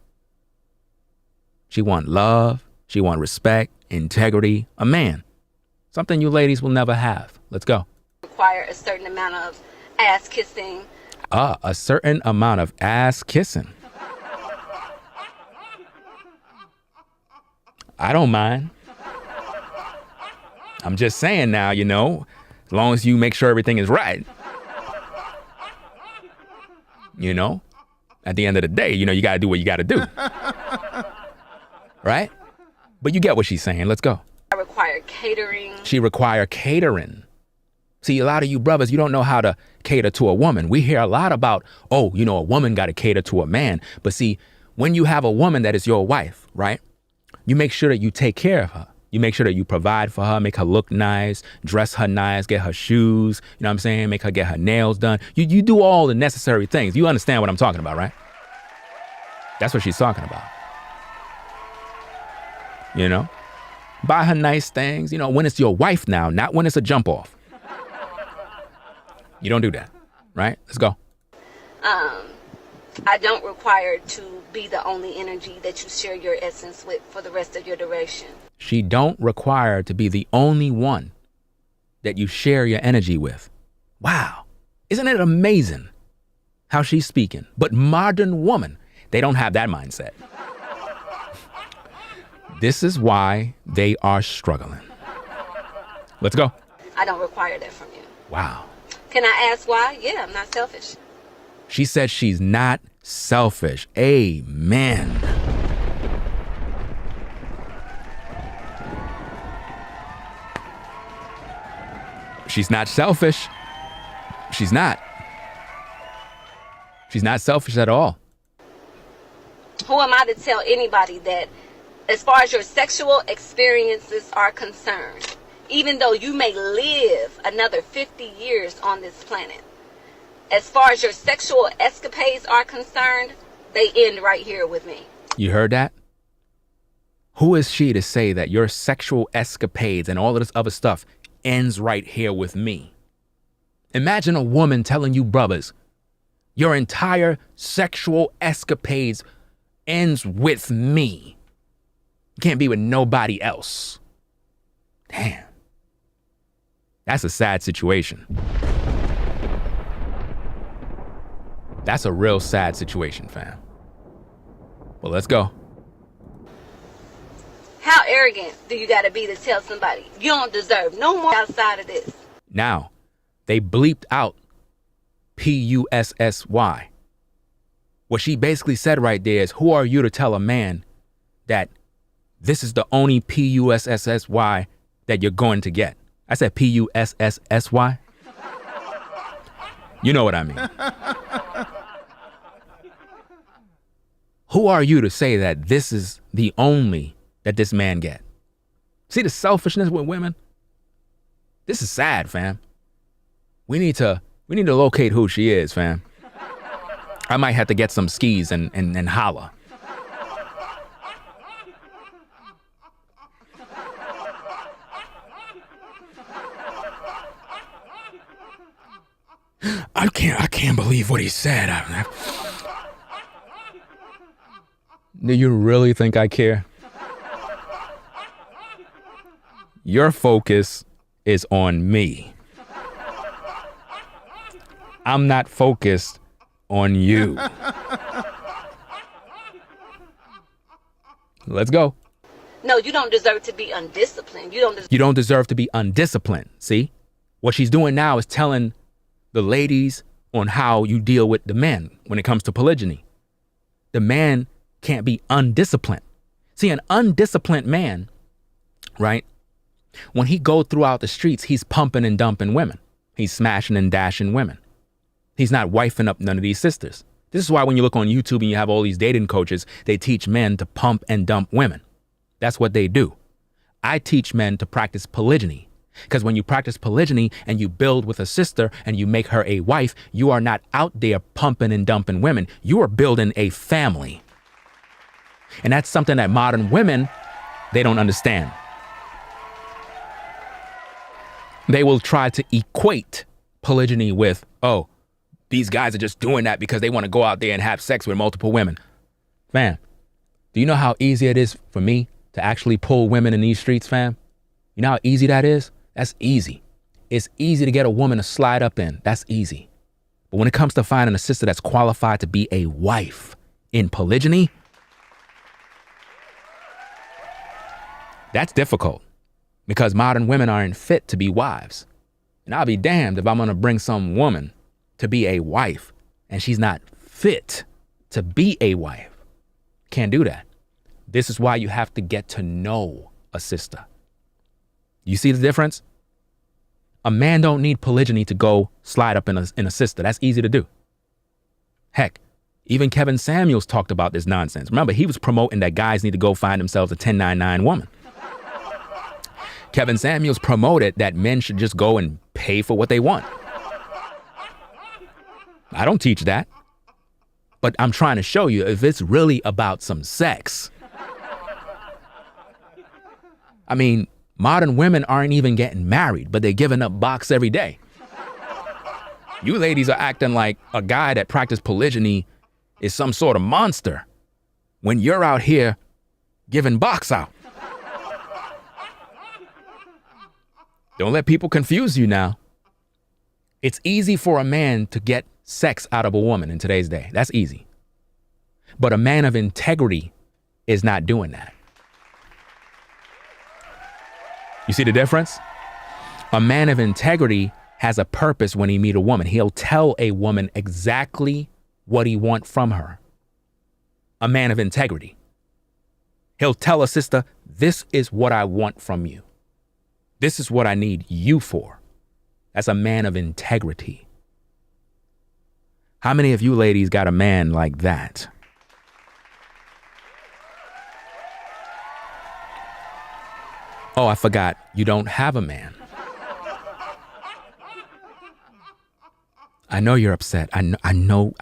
She want love, she want respect, integrity, a man. Something you ladies will never have. Let's go.
Require a certain amount of ass kissing.
A certain amount of ass kissing. I don't mind. I'm just saying now, you know, as long as you make sure everything is right. You know, at the end of the day, you know, you got to do what you got to do. Right? But you get what she's saying. Let's go.
I require catering.
She require catering. See, a lot of you brothers, you don't know how to cater to a woman. We hear a lot about, oh, you know, a woman got to cater to a man. But see, when you have a woman that is your wife, right? You make sure that you take care of her. You make sure that you provide for her, make her look nice, dress her nice, get her shoes, you know what I'm saying? Make her get her nails done. You do all the necessary things. You understand what I'm talking about, right? That's what she's talking about. You know? Buy her nice things, you know, when it's your wife now, not when it's a jump off. You don't do that, right? Let's go.
I don't require to be the only energy that you share your essence with for the rest of your duration.
She don't require to be the only one that you share your energy with. Wow. Isn't it amazing how she's speaking? But modern women, they don't have that mindset. This is why they are struggling. Let's go.
I don't require that from you.
Wow.
Can I ask why? Yeah, I'm not selfish.
She said she's not selfish. Amen. She's not selfish. She's not. She's not selfish at all.
Who am I to tell anybody that as far as your sexual experiences are concerned, even though you may live another 50 years on this planet, as far as your sexual escapades are concerned, they end right here with me.
You heard that? Who is she to say that your sexual escapades and all of this other stuff ends right here with me? Imagine a woman telling you brothers, your entire sexual escapades ends with me. You can't be with nobody else. Damn. That's a sad situation. That's a real sad situation, fam. Well, let's go.
How arrogant do you gotta be to tell somebody you don't deserve no more outside of this?
Now, they bleeped out P-U-S-S-Y. What she basically said right there is, who are you to tell a man that this is the only P-U-S-S-S-Y that you're going to get? I said P-U-S-S-S-Y. You know what I mean. Who are you to say that this is the only that this man get? See the selfishness with women? This is sad, fam. We need to locate who she is, fam. I might have to get some skis and holla. I can't believe what he said. Do you really think I care? Your focus is on me. I'm not focused on you. Let's go.
No, you don't deserve to be undisciplined. You
don't deserve to be undisciplined. See? What she's doing now is telling the ladies on how you deal with the men when it comes to polygyny. The man can't be undisciplined. See, an undisciplined man, right? When he goes throughout the streets, he's pumping and dumping women. He's smashing and dashing women. He's not wifing up none of these sisters. This is why when you look on YouTube and you have all these dating coaches, they teach men to pump and dump women. That's what they do. I teach men to practice polygyny. Because when you practice polygyny and you build with a sister and you make her a wife, you are not out there pumping and dumping women. You are building a family. And that's something that modern women, they don't understand. They will try to equate polygyny with, oh, these guys are just doing that because they want to go out there and have sex with multiple women. Fam, do you know how easy it is for me to actually pull women in these streets, fam? You know how easy that is? That's easy. It's easy to get a woman to slide up in. That's easy. But when it comes to finding a sister that's qualified to be a wife in polygyny, that's difficult because modern women aren't fit to be wives. And I'll be damned if I'm going to bring some woman to be a wife and she's not fit to be a wife. Can't do that. This is why you have to get to know a sister. You see the difference? A man don't need polygyny to go slide up in a sister. That's easy to do. Heck, even Kevin Samuels talked about this nonsense. Remember, he was promoting that guys need to go find themselves a 1099 woman. Kevin Samuels promoted that men should just go and pay for what they want. I don't teach that. But I'm trying to show you, if it's really about some sex. I mean, modern women aren't even getting married, but they're giving up box every day. You ladies are acting like a guy that practiced polygyny is some sort of monster when you're out here giving box out. Don't let people confuse you now. It's easy for a man to get sex out of a woman in today's day. That's easy. But a man of integrity is not doing that. You see the difference? A man of integrity has a purpose when he meets a woman. He'll tell a woman exactly what he wants from her. A man of integrity. He'll tell a sister, this is what I want from you. This is what I need you for. That's a man of integrity. How many of you ladies got a man like that? Oh, I forgot. You don't have a man. I know you're upset. I know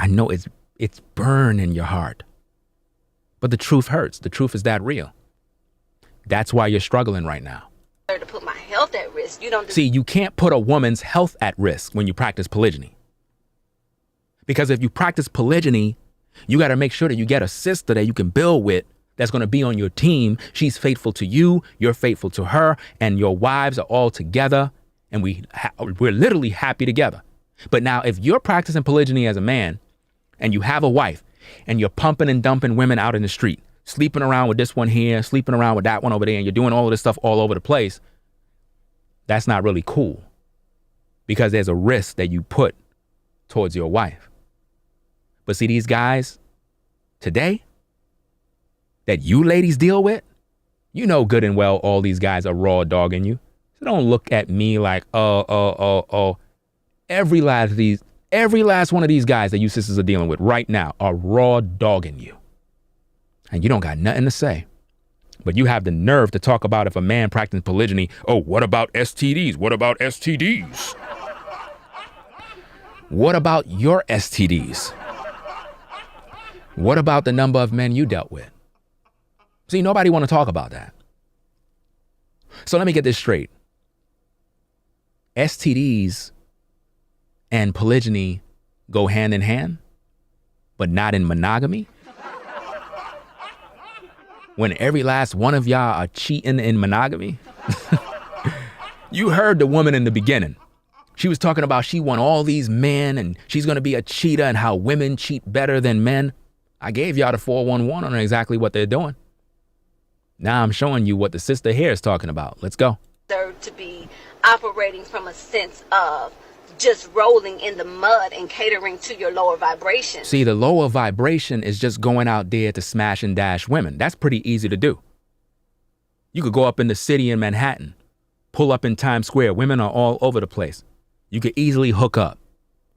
it's burned in your heart. But the truth hurts. The truth is that real. That's why you're struggling right now.
To put my health at risk.
See, you can't put a woman's health at risk when you practice polygyny. Because if you practice polygyny, you got to make sure that you get a sister that you can build with that's going to be on your team. She's faithful to you, you're faithful to her, and your wives are all together, and we're literally happy together. But now, if you're practicing polygyny as a man, and you have a wife, and you're pumping and dumping women out in the street, sleeping around with this one here, sleeping around with that one over there, and you're doing all of this stuff all over the place, that's not really cool. Because there's a risk that you put towards your wife. But see, these guys today that you ladies deal with, you know good and well all these guys are raw dogging you. So don't look at me like, oh. Every last one of these guys that you sisters are dealing with right now are raw dogging you. And you don't got nothing to say. But you have the nerve to talk about if a man practicing polygyny, oh, what about STDs? What about STDs? What about your STDs? What about the number of men you dealt with? See, nobody want to talk about that. So let me get this straight. STDs and polygyny go hand in hand, but not in monogamy? When every last one of y'all are cheating in monogamy? You heard the woman in the beginning. She was talking about she want all these men and she's going to be a cheater and how women cheat better than men. I gave y'all the 411 on exactly what they're doing. Now I'm showing you what the sister here is talking about. Let's go.
To be operating from a sense of just rolling in the mud and catering to your lower vibration.
See, the lower vibration is just going out there to smash and dash women. That's pretty easy to do. You could go up in the city in Manhattan, pull up in Times Square. Women are all over the place. You could easily hook up.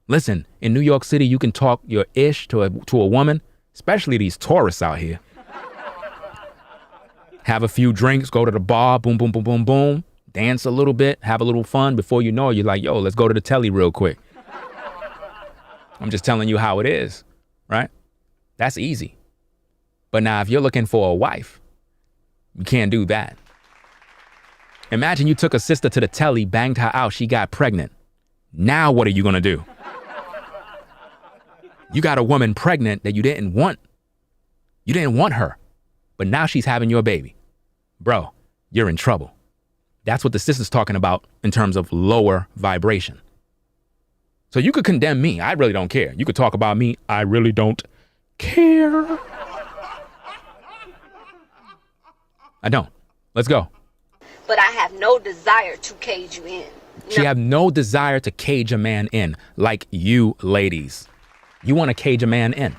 Listen, in New York City, you can talk your ish to a woman, especially these tourists out here. Have a few drinks, go to the bar, boom, boom, boom, boom, boom. Dance a little bit, have a little fun. Before you know it, you're like, yo, let's go to the telly real quick. I'm just telling you how it is, right? That's easy. But now if you're looking for a wife, you can't do that. Imagine you took a sister to the telly, banged her out, she got pregnant. Now what are you going to do? You got a woman pregnant that you didn't want. You didn't want her, but now she's having your baby. Bro, you're in trouble. That's what the sister's talking about in terms of lower vibration. So you could condemn me. I really don't care. You could talk about me. I really don't care. I don't. Let's go.
But I have no desire to cage you in.
She have no desire to cage a man in, like you ladies. You want to cage a man in.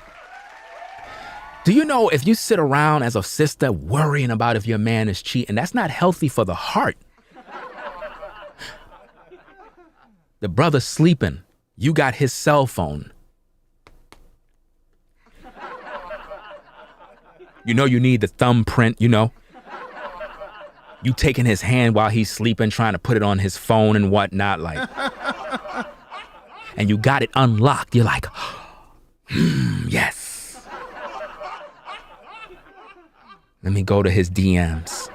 Do you know if you sit around as a sister worrying about if your man is cheating, that's not healthy for the heart. The brother's sleeping. You got his cell phone. You know you need the thumbprint, you know. You taking his hand while he's sleeping, trying to put it on his phone and whatnot, like. And you got it unlocked. You're like, yes. Let me go to his DMs.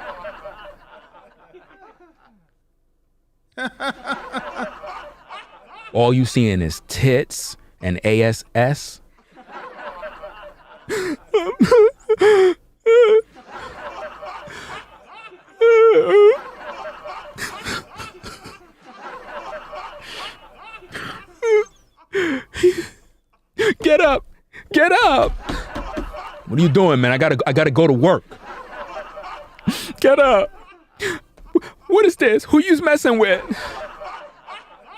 All you seeing is tits and ASS. Get up. Get up. What are you doing, man? I gotta go to work. Get up. What is this? Who you messing with?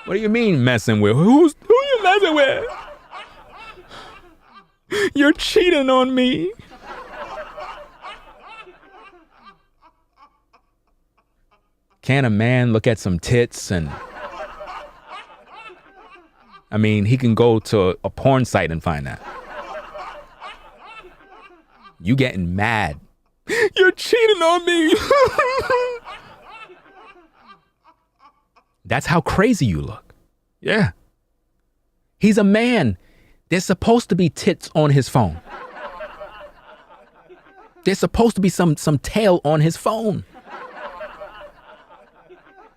What do you mean messing with? Who you messing with? You're cheating on me. Can a man look at some tits and... I mean, he can go to a porn site and find that. You getting mad. You're cheating on me. That's how crazy you look. Yeah. He's a man. There's supposed to be tits on his phone. There's supposed to be some tail on his phone.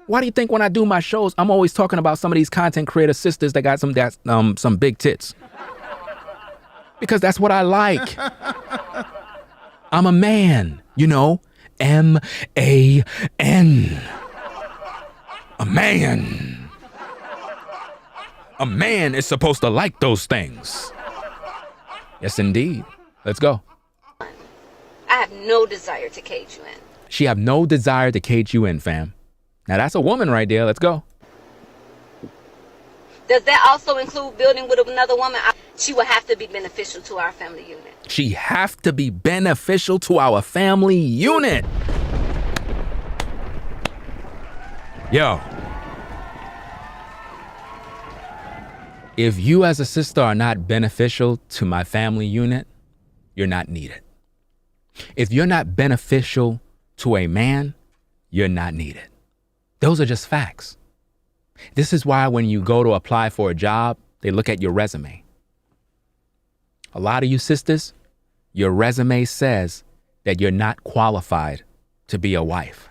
Why do you think when I do my shows, I'm always talking about some of these content creator sisters that got some big tits? Because that's what I like. I'm a man, you know, M-A-N. A man. A man is supposed to like those things. Yes, indeed. Let's go.
I have no desire to cage you in.
She have no desire to cage you in, fam. Now that's a woman right there. Let's go.
Does that also include building with another woman? She will have to be beneficial to our family unit.
She have to be beneficial to our family unit. Yo. If you as a sister are not beneficial to my family unit, you're not needed. If you're not beneficial to a man, you're not needed. Those are just facts. This is why when you go to apply for a job, they look at your resume. A lot of you sisters, your resume says that you're not qualified to be a wife.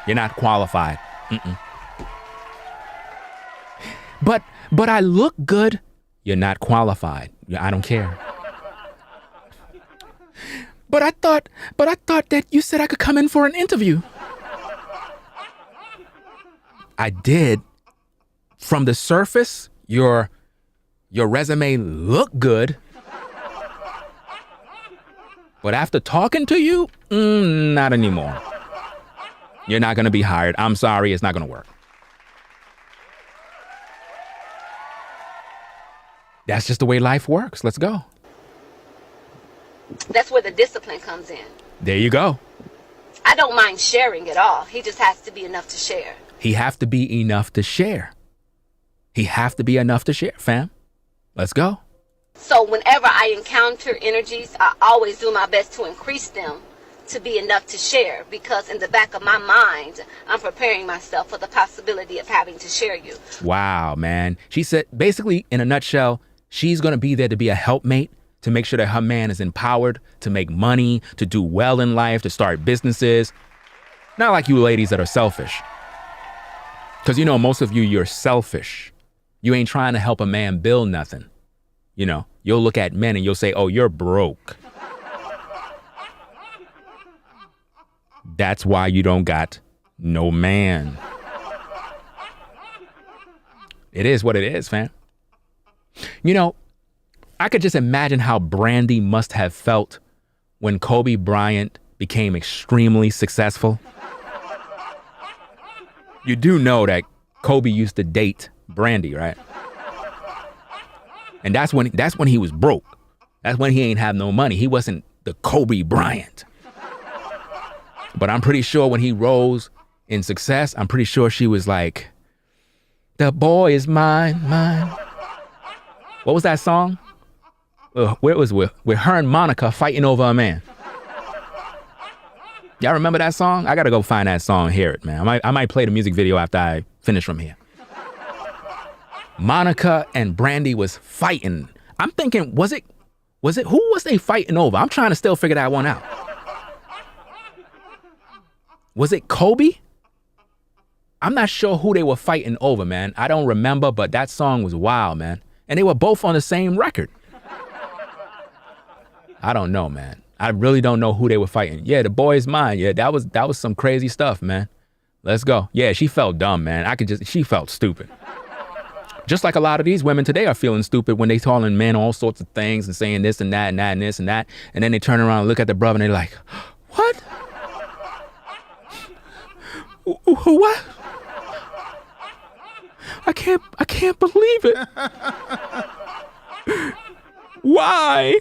You're not qualified. But I look good. You're not qualified. I don't care. But I thought that you said I could come in for an interview. I did. From the surface, your resume looked good. But after talking to you, not anymore. You're not going to be hired. I'm sorry, it's not going to work. That's just the way life works. Let's go.
That's where the discipline comes in.
There you go.
I don't mind sharing at all. He just has to be enough to share.
He have to be enough to share. He have to be enough to share, fam. Let's go.
So whenever I encounter energies, I always do my best to increase them to be enough to share, because in the back of my mind, I'm preparing myself for the possibility of having to share you.
Wow, man. She said, basically, in a nutshell, she's going to be there to be a helpmate, to make sure that her man is empowered, to make money, to do well in life, to start businesses. Not like you ladies that are selfish. Because, you know, most of you, you're selfish. You ain't trying to help a man build nothing. You know, you'll look at men and you'll say, oh, you're broke. That's why you don't got no man. It is what it is, fam. You know, I could just imagine how Brandy must have felt when Kobe Bryant became extremely successful. You do know that Kobe used to date Brandy, right? And that's when he was broke. That's when he ain't have no money. He wasn't the Kobe Bryant. But I'm pretty sure when he rose in success, I'm pretty sure she was like, the boy is mine, mine. What was that song? Where it was with her and Monica fighting over a man. Y'all remember that song? I gotta go find that song and hear it, man. I might play the music video after I finish from here. Monica and Brandy was fighting. I'm thinking, who was they fighting over? I'm trying to still figure that one out. Was it Kobe? I'm not sure who they were fighting over, man. I don't remember, but that song was wild, man. And they were both on the same record. I don't know, man. I really don't know who they were fighting. Yeah, the boy is mine. Yeah, that was some crazy stuff, man. Let's go. Yeah, she felt dumb, man. She felt stupid. Just like a lot of these women today are feeling stupid when they calling men all sorts of things and saying this and that and that and this and that. And then they turn around and look at the brother and they're like, what? What? I can't believe it. Why?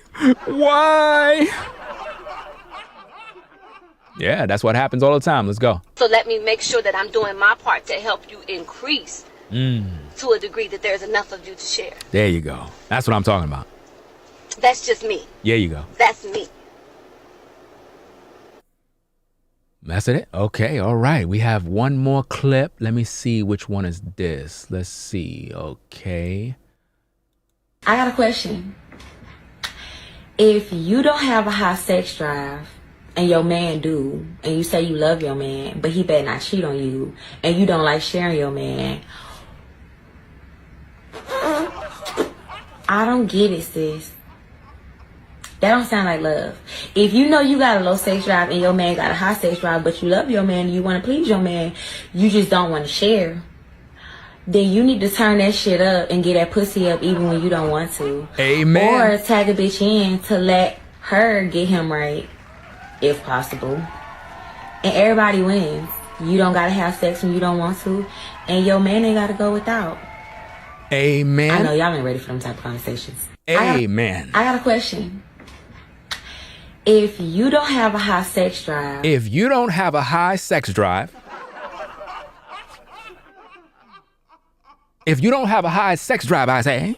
Yeah, that's what happens all the time. Let's go.
So let me make sure that I'm doing my part to help you increase to a degree that there's enough of you to share.
There you go. That's what I'm talking about.
That's just me.
There you go.
That's me.
That's it? Okay, all right. We have one more clip. Let me see which one is this. Let's see. Okay.
I got a question. If you don't have a high sex drive and your man do, and you say you love your man, but he better not cheat on you, and you don't like sharing your man, I don't get it, sis. That don't sound like love. If you know you got a low sex drive and your man got a high sex drive, but you love your man and you want to please your man, you just don't want to share, then you need to turn that shit up and get that pussy up even when you don't want to.
Amen.
Or tag a bitch in to let her get him right, if possible. And everybody wins. You don't gotta have sex when you don't want to, and your man ain't gotta go without.
Amen.
I know y'all ain't ready for them type of conversations.
Amen.
I got a question. If you don't have a high sex drive.
If you don't have a high sex drive. If you don't have a high sex drive, I say.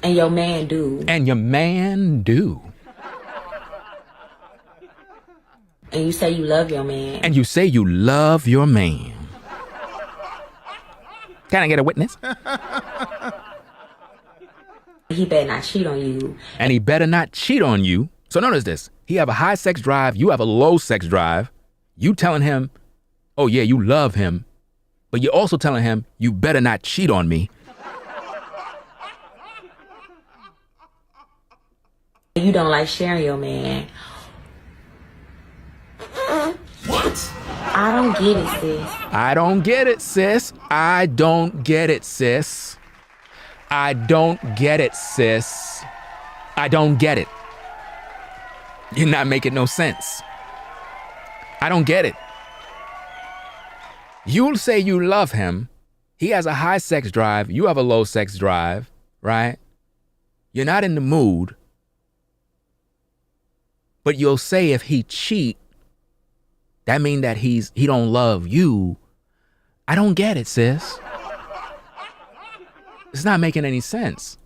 And your man do.
And your man do.
And you say you love your man.
And you say you love your man. Can I get a witness?
He better not cheat on you.
And he better not cheat on you. So notice this. He have a high sex drive. You have a low sex drive. You telling him, oh yeah, you love him. But you're also telling him, you better not cheat on me.
You don't like sharing your man.
What?
I don't get it, sis.
I don't get it, sis. I don't get it, sis. I don't get it, sis. I don't get it. You're not making no sense. I don't get it. You'll say you love him. He has a high sex drive. You have a low sex drive, right? You're not in the mood. But you'll say if he cheat, that mean that he don't love you. I don't get it, sis. It's not making any sense.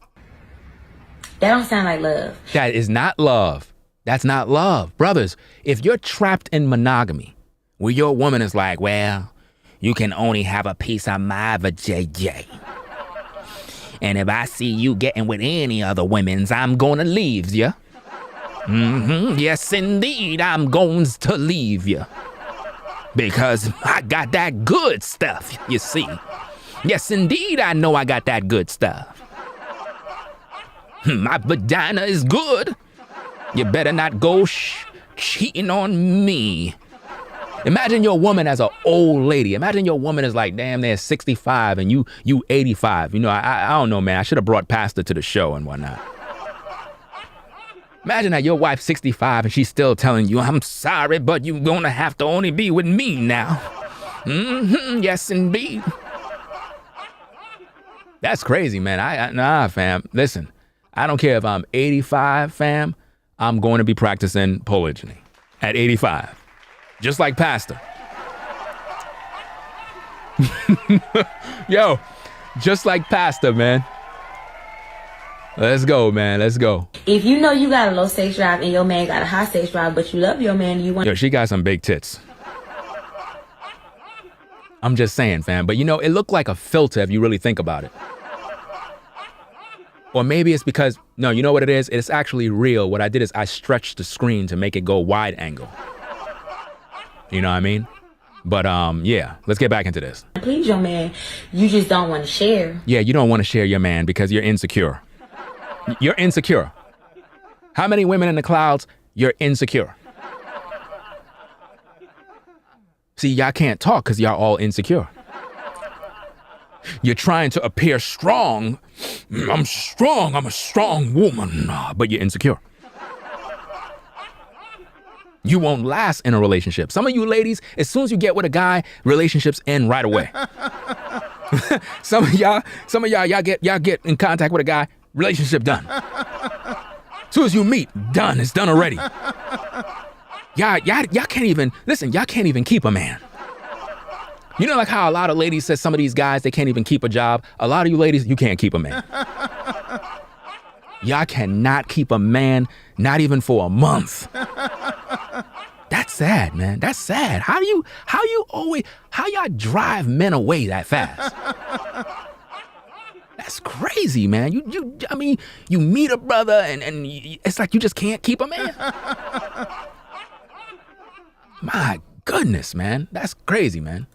That don't sound like love.
That is not love. That's not love. Brothers, if you're trapped in monogamy, where your woman is like, well, you can only have a piece of my vajayjay. And if I see you getting with any other women's, I'm gonna leave you. Yes, indeed, I'm going to leave you. Because I got that good stuff, you see. Yes, indeed, I know I got that good stuff. My vagina is good. You better not go cheating on me. Imagine your woman as an old lady. Imagine your woman is like, damn, they're 65 and you 85. You know, I don't know, man. I should have brought Pastor to the show and whatnot. Imagine that your wife's 65 and she's still telling you, I'm sorry, but you're going to have to only be with me now. Yes, indeed. That's crazy, man. Nah, fam. Listen, I don't care if I'm 85, fam. I'm going to be practicing polygyny at 85. Just like Pastor. Yo, just like Pastor, man. Let's go, man. Let's go.
If you know you got a low sex drive and your man got a high sex drive, but you love your man, you want...
Yo, she got some big tits. I'm just saying, fam. But you know, it looked like a filter if you really think about it. Or maybe it's because, no, you know what it is? It's actually real. What I did is I stretched the screen to make it go wide angle. You know what I mean? But yeah, let's get back into this.
Please your man, you just don't want to share.
Yeah, you don't want to share your man because you're insecure. You're insecure. How many women in the clouds? You're insecure. See, y'all can't talk because y'all all insecure. You're trying to appear strong. I'm strong. I'm a strong woman. But you're insecure. You won't last in a relationship. Some of you ladies, as soon as you get with a guy, relationships end right away. Some of y'all get in contact with a guy, relationship done. As soon as you meet, done. It's done already. Y'all can't even, listen, y'all can't even keep a man. You know, like how a lot of ladies said some of these guys, they can't even keep a job. A lot of you ladies, you can't keep a man. Y'all cannot keep a man, not even for a month. That's sad, man. That's sad. How y'all drive men away that fast? That's crazy, man. You meet a brother and it's like you just can't keep a man. My goodness, man. That's crazy, man.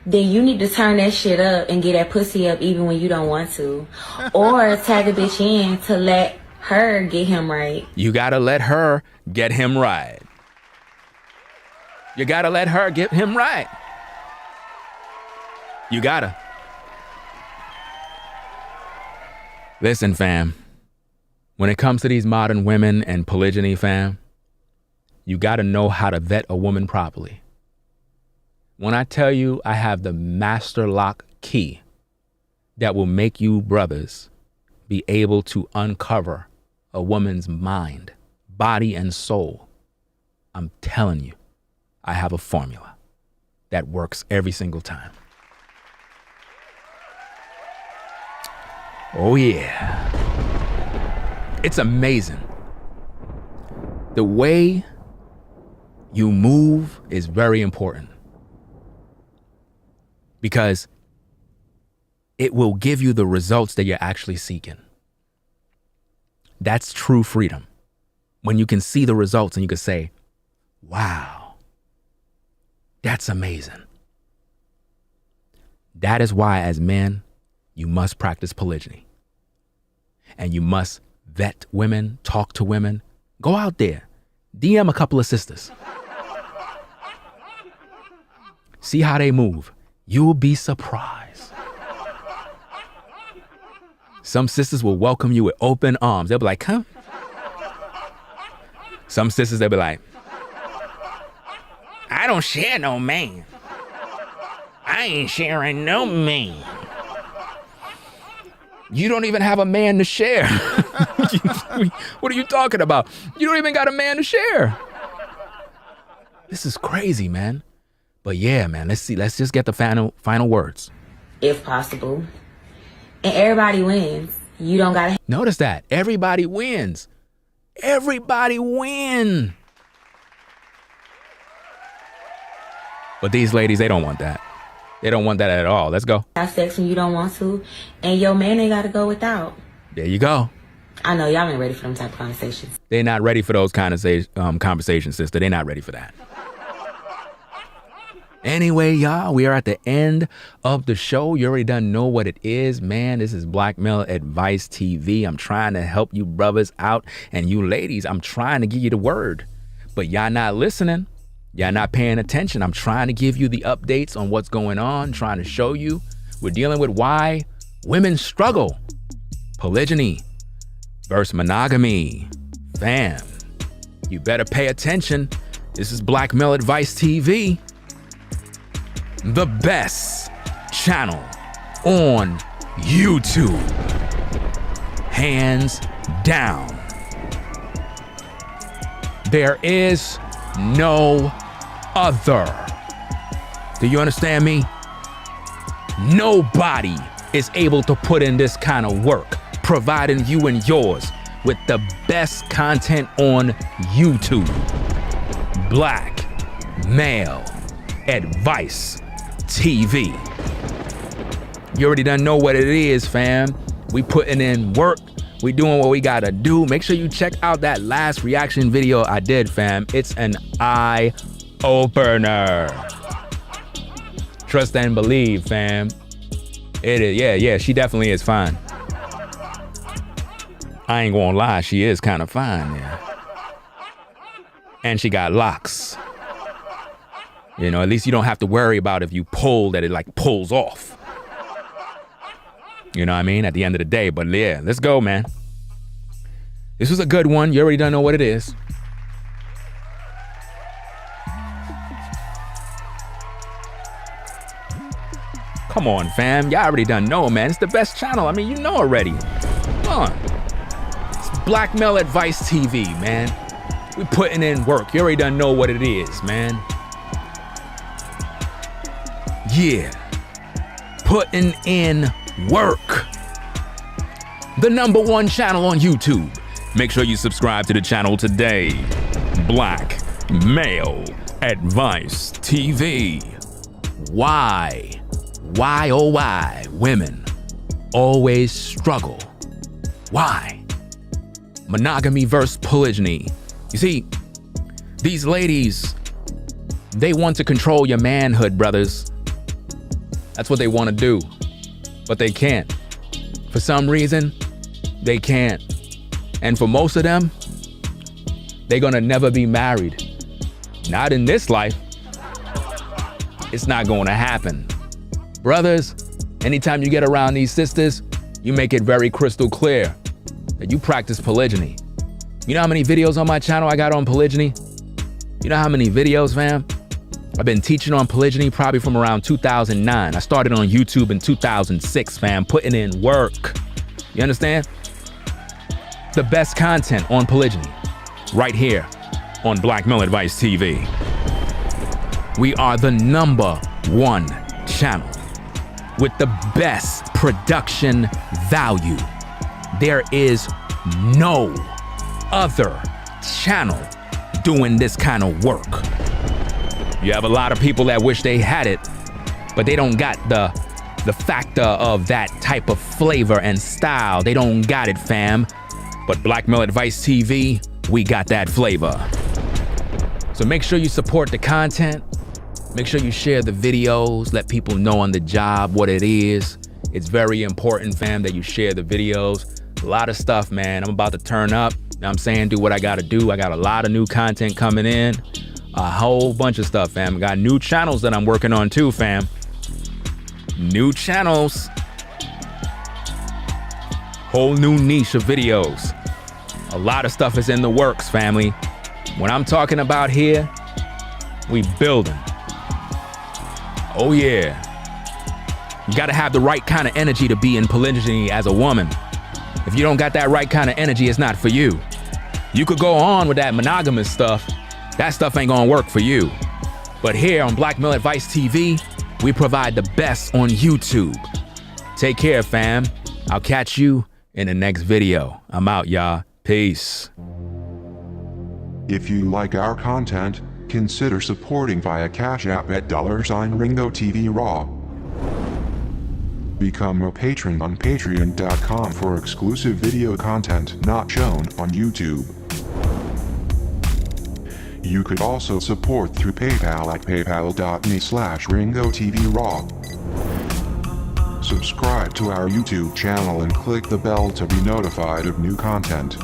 Then you need to turn that shit up and get that pussy up even when you don't want to. Or tag a bitch in to let her get him right.
You gotta let her get him right. You gotta let her get him right. You gotta. Listen, fam. When it comes to these modern women and polygyny, fam, you gotta know how to vet a woman properly. When I tell you I have the master lock key that will make you brothers be able to uncover a woman's mind, body, and soul, I'm telling you, I have a formula that works every single time. Oh yeah. It's amazing. The way you move is very important. Because it will give you the results that you're actually seeking. That's true freedom. When you can see the results and you can say, wow, that's amazing. That is why, as men, you must practice polygyny. And you must vet women, talk to women. Go out there, DM a couple of sisters. See how they move. You'll be surprised. Some sisters will welcome you with open arms. They'll be like, come. Some sisters, they'll be like, I don't share no man. I ain't sharing no man. You don't even have a man to share. What are you talking about? You don't even got a man to share. This is crazy, man. But yeah, man, let's just get the final words.
If possible. And everybody wins. You don't gotta...
Notice that. Everybody wins. Everybody win. But these ladies, they don't want that. They don't want that at all. Let's go.
Have sex when you don't want to. And your man ain't gotta go without.
There you go.
I know y'all ain't ready for them type of conversations.
They're not ready for those kind of conversations, sister. They're not ready for that. Anyway, y'all, we are at the end of the show. You already done know what it is, man. This is Black Male Advice TV. I'm trying to help you brothers out, and you ladies, I'm trying to give you the word. But y'all not listening. Y'all not paying attention. I'm trying to give you the updates on what's going on, trying to show you. We're dealing with why women struggle. Polygyny versus monogamy. Fam, you better pay attention. This is Black Male Advice TV. The best channel on YouTube. Hands down. There is no other. Do you understand me? Nobody is able to put in this kind of work, providing you and yours with the best content on YouTube. Black Male Advice TV. You already done know what it is, fam. We putting in work. We doing what we gotta do. Make sure you check out that last reaction video I did, fam. It's an eye opener. Trust and believe, fam. It is, yeah, she definitely is fine. I ain't gonna lie, she is kind of fine, yeah. And she got locks. You know, at least you don't have to worry about if you pull that it like pulls off. You know what I mean? At the end of the day, but yeah, let's go, man. This was a good one. You already don't know what it is. Come on, fam. Y'all already done know, man. It's the best channel. I mean, you know already. Come on. It's Black Male Advice TV, man. We putting in work. You already done know what it is, man. Yeah. Putting in work. The #1 channel on YouTube. Make sure you subscribe to the channel today. Black Male Advice TV. Why, oh why, women always struggle? Why? Monogamy versus polygyny. You see, these ladies, they want to control your manhood, brothers. That's what they want to do, but they can't. For some reason, they can't. And for most of them, they're gonna never be married. Not in this life. It's not gonna happen. Brothers, anytime you get around these sisters, you make it very crystal clear that you practice polygyny. You know how many videos on my channel I got on polygyny? You know how many videos, fam? I've been teaching on polygyny probably from around 2009. I started on YouTube in 2006, fam, putting in work. You understand? The best content on polygyny, right here on Black Male Advice TV. We are the #1 channel with the best production value. There is no other channel doing this kind of work. You have a lot of people that wish they had it, but they don't got the factor of that type of flavor and style. They don't got it, fam. But Black Male Advice TV, we got that flavor. So make sure you support the content. Make sure you share the videos. Let people know on the job what it is. It's very important, fam, that you share the videos. A lot of stuff, man. I'm about to turn up. You know what I'm saying? Do what I gotta do. I got a lot of new content coming in. A whole bunch of stuff, fam. I got new channels that I'm working on too, fam. New channels. Whole new niche of videos. A lot of stuff is in the works, family. When I'm talking about here, we building. Oh yeah. You gotta have the right kind of energy to be in polygyny as a woman. If you don't got that right kind of energy, it's not for you. You could go on with that monogamous stuff. That stuff ain't gonna work for you. But here on Black Male Advice TV, we provide the best on YouTube. Take care, fam. I'll catch you in the next video. I'm out, y'all. Peace.
If you like our content, consider supporting via Cash App at $RingoTV Raw. Become a patron on patreon.com for exclusive video content not shown on YouTube. You could also support through PayPal at paypal.me/RingoTVRaw. Subscribe to our YouTube channel and click the bell to be notified of new content.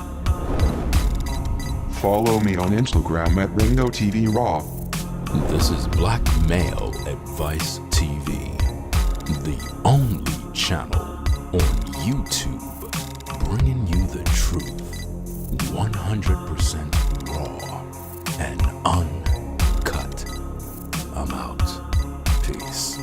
Follow me on Instagram at RingoTVRaw.
This is Black Male Advice TV, the only channel on YouTube bringing you the truth, 100% raw and uncut. I'm out. Peace.